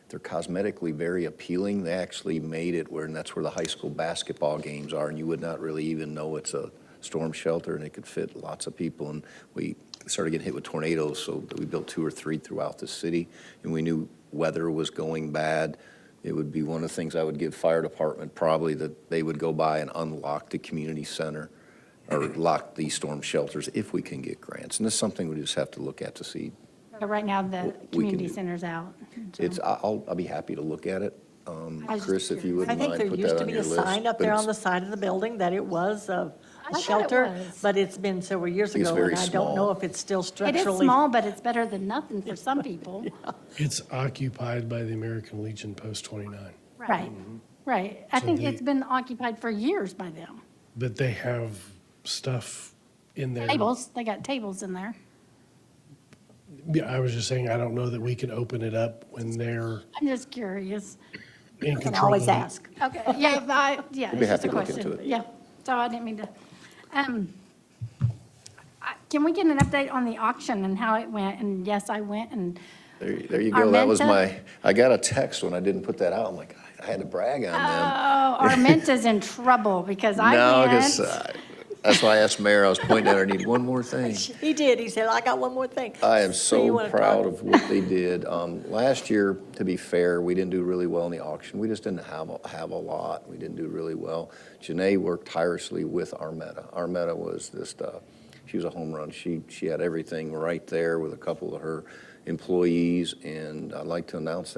S9: they're cosmetically very appealing. They actually made it where, and that's where the high school basketball games are, and you would not really even know it's a storm shelter, and it could fit lots of people. And we started getting hit with tornadoes, so we built 2 or 3 throughout the city, and we knew weather was going bad. It would be one of the things I would give fire department probably, that they would go by and unlock the community center or lock these storm shelters if we can get grants. And this is something we just have to look at to see.
S2: But right now, the
S9: can
S2: community
S9: do.
S2: center's out. so.
S9: I'll be happy to look at it.
S2: I was just
S9: Chris, if you
S1: I
S9: wouldn't
S1: think
S9: mind,
S1: there
S9: put
S1: used
S9: that
S1: to
S9: on
S1: be
S9: your
S1: a
S9: list.
S1: sign up
S9: But
S1: there
S9: it's-
S1: on the side of the building that it was a
S2: thought it
S1: shelter,
S2: was.
S1: but it's been several years
S9: It's
S1: ago,
S9: very
S1: and I don't know
S9: small.
S1: if it's still
S2: It
S1: structurally.
S2: is small, but it's better than nothing for some people.
S7: It's occupied by the American Legion Post 29,
S2: Right, right. I
S7: So
S2: think
S7: the-
S2: it's been occupied for years by them.
S7: but they have stuff in there.
S2: Tables, they got tables in there.
S7: Yeah, I was just saying, I don't know that we can open it up when they're
S2: I'm just curious.
S7: in
S1: You can
S7: control.
S1: always
S7: of it.
S1: ask.
S2: Okay, yeah, yeah,
S9: We'd be
S2: it's just
S9: happy
S2: a
S9: to look into
S2: question.
S9: it.
S2: Yeah, so I didn't mean to. Can we get an update on the auction and how it went? And yes, I went and,
S9: There you go. That was
S2: Armenta?
S9: I got a text when I didn't put that out. I'm like, I had to brag on them.
S2: oh, Armenta's in trouble because I
S9: No,
S2: went.
S9: because that's why I asked Mayor, I was pointing at her, I need one more thing.
S1: He did, he said, I got one more thing.
S9: I am
S1: you
S9: so
S1: wanna
S9: proud
S1: talk?
S9: of what they did. Last year, to be fair, we didn't do really well in the auction. We just didn't have a lot. We didn't do really well. Janae worked tirelessly with Armetta. Armetta was just, she was a home run. She had everything right there with a couple of her employees, and I'd like to announce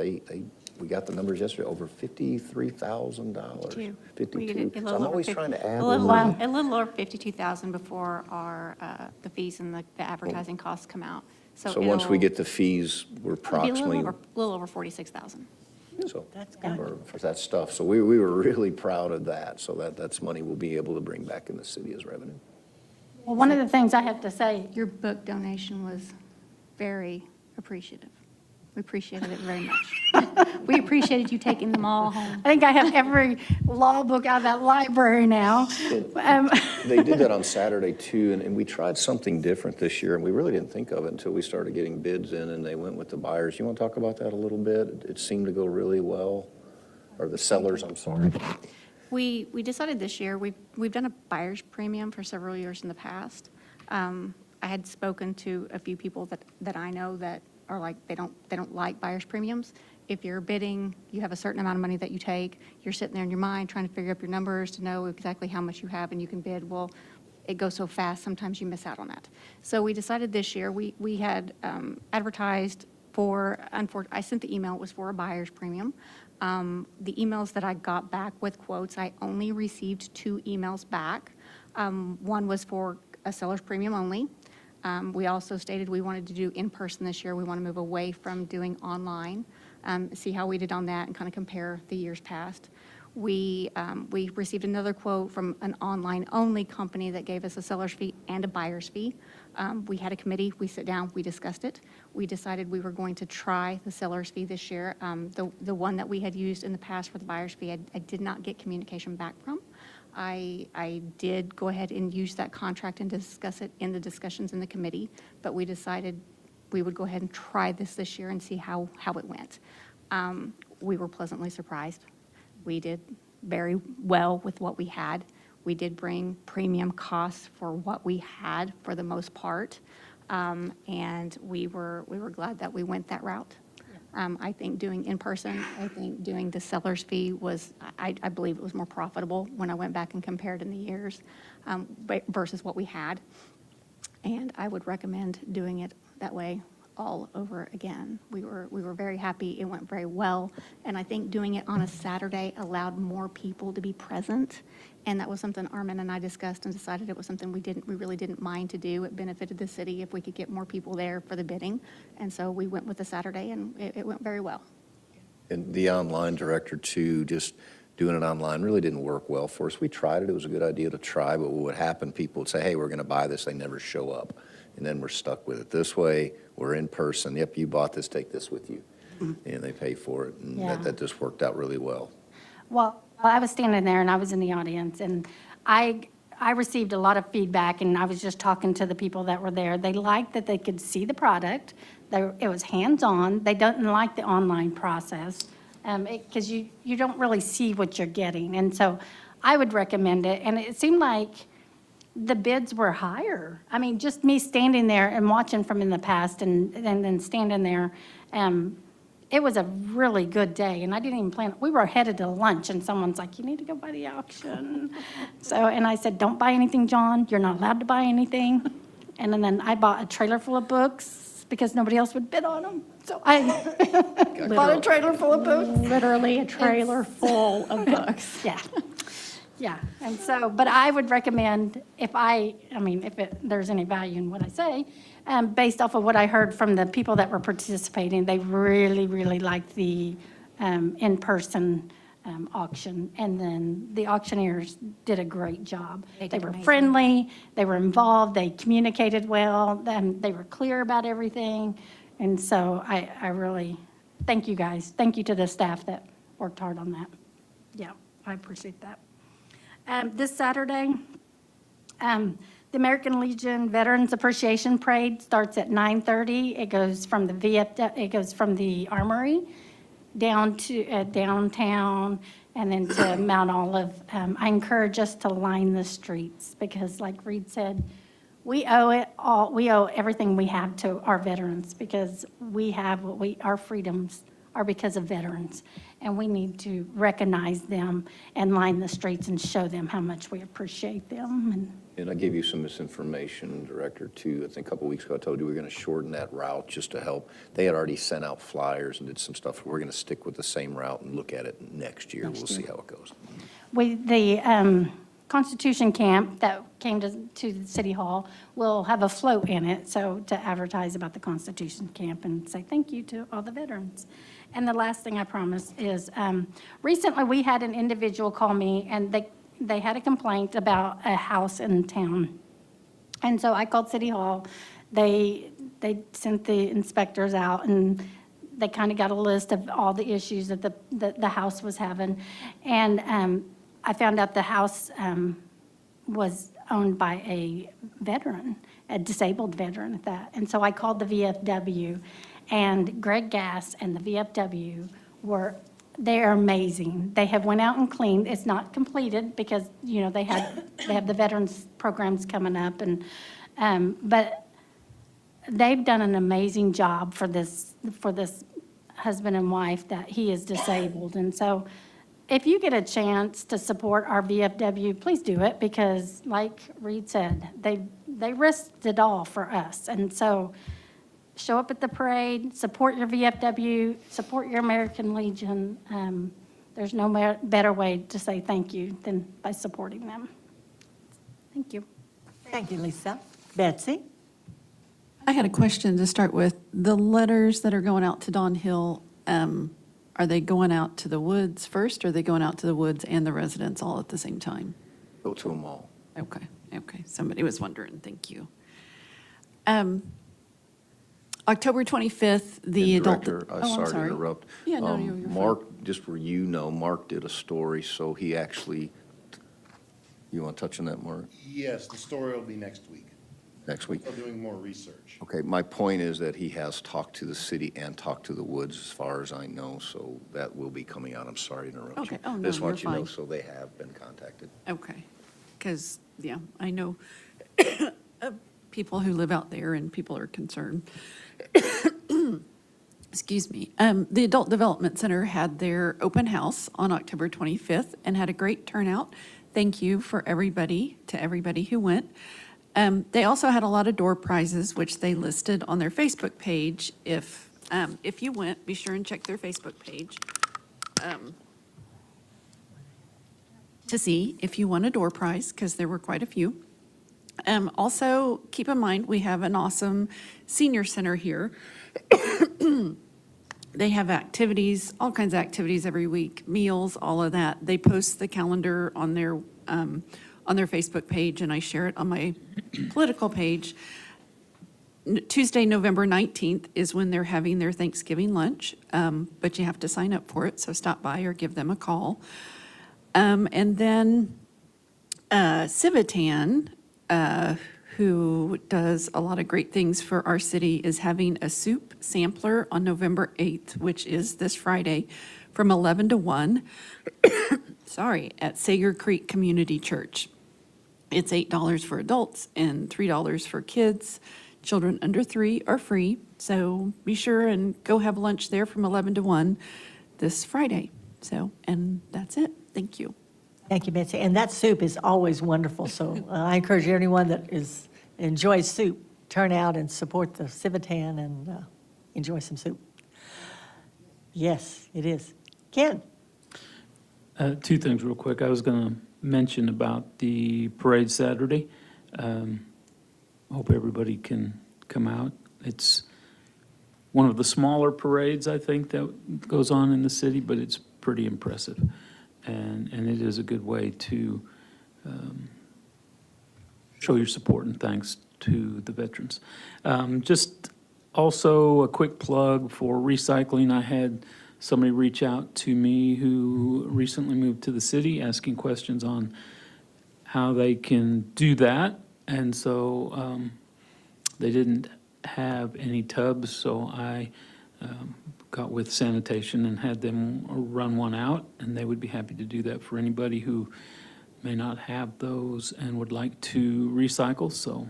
S9: we got the numbers yesterday, over $53,000. 52. So I'm always trying to add.
S17: A little over 52,000 before the fees and the advertising costs come out.
S9: So once we
S17: it'll-
S9: get the fees, we're
S17: it'll be a
S9: approximately.
S17: little over 46,000.
S9: So
S1: That's good.
S9: for that stuff. So we were really proud of that. So that's money we'll be able to bring back in the city as revenue.
S2: Well, one of the things I have to say,
S17: Your book donation was very appreciative. We appreciated it very much. We appreciated you taking them all home.
S2: I think I have every law book out of that library now.
S9: They did that on Saturday too, and we tried something different this year, and we really didn't think of it until we started getting bids in, and they went with the buyers. You want to talk about that a little bit? It seemed to go really well, or the sellers, I'm sorry.
S17: We decided this year, we've done a buyer's premium for several years in the past. I had spoken to a few people that I know that are like, they don't like buyer's premiums. If you're bidding, you have a certain amount of money that you take, you're sitting there in your mind trying to figure up your numbers to know exactly how much you have and you can bid. Well, it goes so fast, sometimes you miss out on that. So we decided this year, we had advertised for, I sent the email, it was for a buyer's premium. The emails that I got back with quotes, I only received 2 emails back. One was for a seller's premium only. We also stated we wanted to do in-person this year. We want to move away from doing online, see how we did on that and kind of compare the years past. We received another quote from an online-only company that gave us a seller's fee and a buyer's fee. We had a committee, we sat down, we discussed it. We decided we were going to try the seller's fee this year. The one that we had used in the past for the buyer's fee, I did not get communication back from. I did go ahead and use that contract and discuss it in the discussions in the committee, but we decided we would go ahead and try this year and see how it went. We were pleasantly surprised. We did very well with what we had. We did bring premium costs for what we had for the most part, and we were glad that we went that route. I think doing in person, I think doing the seller's fee was, I believe it was more profitable when I went back and compared in the years versus what we had. And I would recommend doing it that way all over again. We were very happy. It went very well. And I think doing it on a Saturday allowed more people to be present. And that was something Armin and I discussed and decided it was something we really didn't mind to do. It benefited the city if we could get more people there for the bidding. And so we went with the Saturday, and it went very well.
S9: And the online director too, just doing it online really didn't work well for us. We tried it. It was a good idea to try, but what would happen, people would say, hey, we're going to buy this. They never show up. And then we're stuck with it. This way, we're in person. Yep, you bought this, take this with you. And they pay for it. And
S2: Yeah.
S9: that just worked out really well.
S2: Well, I was standing there and I was in the audience, and I received a lot of feedback, and I was just talking to the people that were there. They liked that they could see the product. It was hands-on. They don't like the online process because you don't really see what you're getting. And so I would recommend it. And it seemed like the bids were higher. I mean, just me standing there and watching from in the past and then standing there, it was a really good day, and I didn't even plan, we were headed to lunch, and someone's like, you need to go by the auction. So, and I said, don't buy anything, John, you're not allowed to buy anything. And then I bought a trailer full of books because nobody else would bid on them. So I bought a trailer full of books.
S17: Literally a trailer full of books.
S2: Yeah. Yeah, and so, but I would recommend, if there's any value in what I say, based off of what I heard from the people that were participating, they really, really liked the in-person auction. And then the auctioneers did a great job. They were friendly, they were involved, they communicated well, they were clear about everything. And so I really, thank you guys. Thank you to the staff that worked hard on that. Yeah, I appreciate that. This Saturday, the American Legion Veterans Appreciation Parade starts at 9:30. It goes from the Armory down to downtown and then to Mount Olive. I encourage us to line the streets because, like Reed said, we owe it all. We owe everything we have to our veterans because our freedoms are because of veterans, and we need to recognize them and line the streets and show them how much we appreciate them.
S9: And I gave you some misinformation, Director, too. I think a couple weeks ago I told you we were going to shorten that route just to help. They had already sent out flyers and did some stuff. We're going to stick with the same route and look at it next year. We'll see how it goes.
S2: The Constitution Camp that came to the City Hall will have a float in it, so to advertise about the Constitution Camp and say thank you to all the veterans. And the last thing I promise is, recently we had an individual call me, and they had a complaint about a house in town. And so I called City Hall. They sent the inspectors out, and they kind of got a list of all the issues that the house was having. And I found out the house was owned by a veteran, a disabled veteran at that. And so I called the VFW, and Greg Gass and the VFW they are amazing. They have went out and cleaned. It's not completed because, they have the veterans programs coming up, but they've done an amazing job for this husband and wife that he is disabled. And so if you get a chance to support our VFW, please do it because, like Reed said, they risked it all for us. And so show up at the parade, support your VFW, support your American Legion. There's no better way to say thank you than by supporting them. Thank you.
S1: Thank you, Lisa. Betsy?
S14: I had a question to start with. The letters that are going out to Don Hill, are they going out to the woods first, or are they going out to the woods and the residents all at the same time?
S9: Go to them all.
S14: Okay. Somebody was wondering. Thank you. October 25th, the adult.
S9: Director,
S14: Oh, I'm
S9: sorry to interrupt.
S14: Yeah, no, you're fine.
S9: Mark, just for Mark did a story, so he actually, you want to touch on that, Mark?
S5: Yes, the story will be next week.
S9: Next week?
S5: We're doing more research.
S9: Okay, my point is that he has talked to the city and talked to the woods, as far as I know, so that will be coming out. I'm sorry to interrupt you.
S14: Okay. Oh, no,
S9: Just want
S14: you're
S9: you to know,
S14: fine.
S9: so they have been contacted.
S14: Okay, because, yeah, I know people who live out there and people are concerned. excuse me, the Adult Development Center had their open house on October 25th and had a great turnout. Thank you to everybody who went. They also had a lot of door prizes, which they listed on their Facebook page. If you went, be sure and check their Facebook page to see if you won a door prize, because there were quite a few. Also, keep in mind, we have an awesome senior center here. They have activities, all kinds of activities every week, meals, all of that. They post the calendar on their Facebook page, and I share it on my political page. Tuesday, November 19th is when they're having their Thanksgiving lunch, but you have to sign up for it, so stop by or give them a call. And then Civitan, who does a lot of great things for our city, is having a soup sampler on November 8th, which is this Friday, from 11 to 1, at Sager Creek Community Church. It's $8 for adults and $3 for kids. Children under 3 are free, so be sure and go have lunch there from 11 to 1 this Friday. And that's it. Thank you.
S1: Thank you, Betsy. And that soup is always wonderful, so I encourage anyone that enjoys soup, turn out and support the Civitan and enjoy some soup. Yes, it is. Ken?
S15: Two things real quick. I was going to mention about the parade Saturday. Hope everybody can come out. It's one of the smaller parades, I think, that goes on in the city, but it's pretty impressive. And it is a good way to show your support and thanks to the veterans. Just also a quick plug for recycling. I had somebody reach out to me who recently moved to the city asking questions on how they can do that. And so they didn't have any tubs, so I got with sanitation and had them run one out, and they would be happy to do that for anybody who may not have those and would like to recycle. So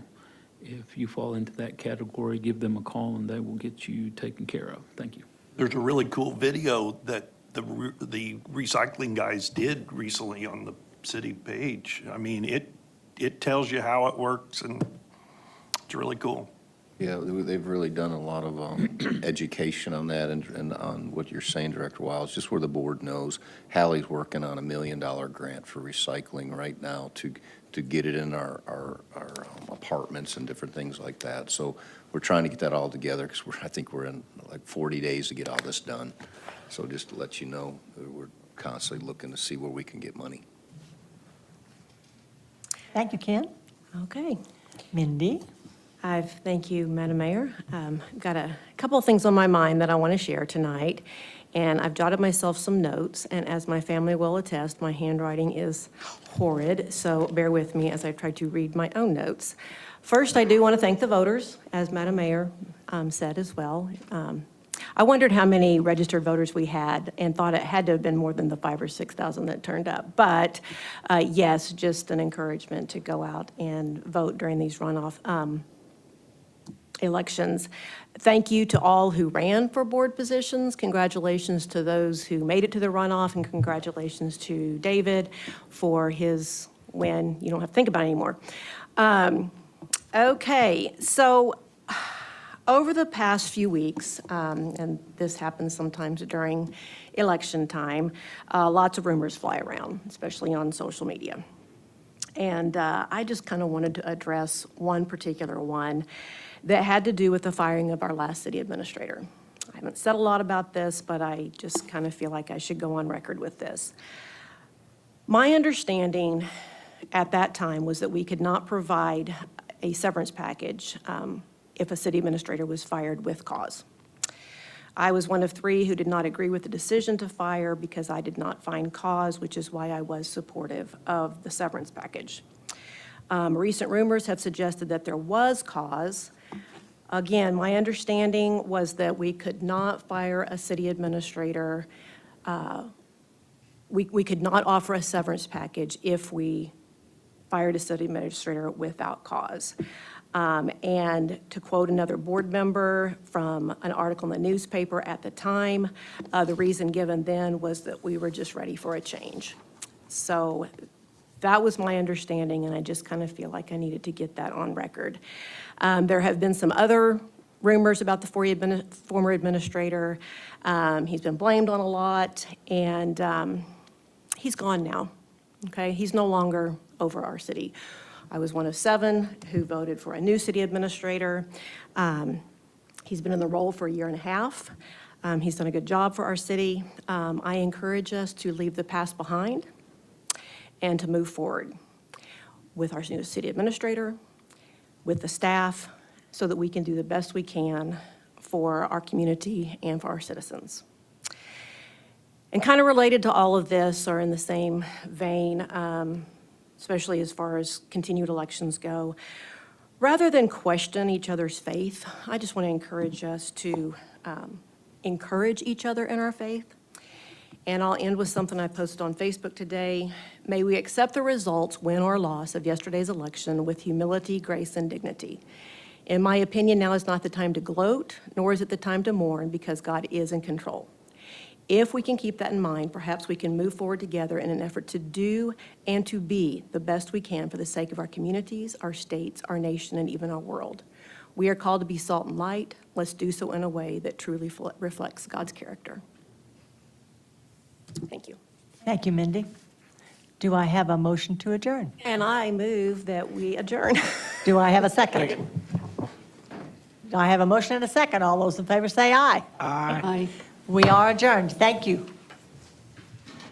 S15: if you fall into that category, give them a call and they will get you taken care of. Thank you.
S6: There's a really cool video that the recycling guys did recently on the city page. I mean, it tells you how it works, and it's really cool.
S9: Yeah, they've really done a lot of education on that and on what you're saying, Director Wiles, just where the board knows. Hallie's working on $1 million grant for recycling right now to get it in our apartments and different things like that. So we're trying to get that all together because I think we're in like 40 days to get all this done. So just to let you know, we're constantly looking to see where we can get money.
S1: Thank you, Ken.
S12: Okay.
S1: Mindy?
S12: Thank you, Madam Mayor. I've got a couple of things on my mind that I want to share tonight, and I've jotted myself some notes, and as my family will attest, my handwriting is horrid, so bear with me as I try to read my own notes. First, I do want to thank the voters, as Madam Mayor said as well. I wondered how many registered voters we had and thought it had to have been more than the 5,000 or 6,000 that turned up. But yes, just an encouragement to go out and vote during these runoff elections. Thank you to all who ran for board positions. Congratulations to those who made it to the runoff, and congratulations to David for his win. You don't have to think about it anymore. Okay, so over the past few weeks, and this happens sometimes during election time, lots of rumors fly around, especially on social media. And I just kind of wanted to address one particular one that had to do with the firing of our last city administrator. I haven't said a lot about this, but I just kind of feel like I should go on record with this. My understanding at that time was that we could not provide a severance package if a city administrator was fired with cause. I was one of 3 who did not agree with the decision to fire because I did not find cause, which is why I was supportive of the severance package. Recent rumors have suggested that there was cause. Again, my understanding was that we could not fire a city administrator. We could not offer a severance package if we fired a city administrator without cause. And to quote another board member from an article in the newspaper at the time, the reason given then was that we were just ready for a change. So that was my understanding, and I just kind of feel like I needed to get that on record. There have been some other rumors about the former administrator. He's been blamed on a lot, and he's gone now, okay? He's no longer over our city. I was one of 7 who voted for a new city administrator. He's been in the role for a year and a half. He's done a good job for our city. I encourage us to leave the past behind and to move forward with our new city administrator, with the staff, so that we can do the best we can for our community and for our citizens. And kind of related to all of this, or in the same vein, especially as far as continued elections go, rather than question each other's faith, I just want to encourage us to encourage each other in our faith. And I'll end with something I posted on Facebook today. May we accept the results, win or loss, of yesterday's election with humility, grace, and dignity. In my opinion, now is not the time to gloat, nor is it the time to mourn, because God is in control. If we can keep that in mind, perhaps we can move forward together in an effort to do and to be the best we can for the sake of our communities, our states, our nation, and even our world. We are called to be salt and light. Let's do so in a way that truly reflects God's character. Thank you.
S1: Thank you, Mindy. Do I have a motion to adjourn?
S12: And I move that we adjourn.
S1: Do I have a second? Do I have a motion and a second? All those in favor say aye.
S18: Aye.
S1: We are adjourned. Thank you.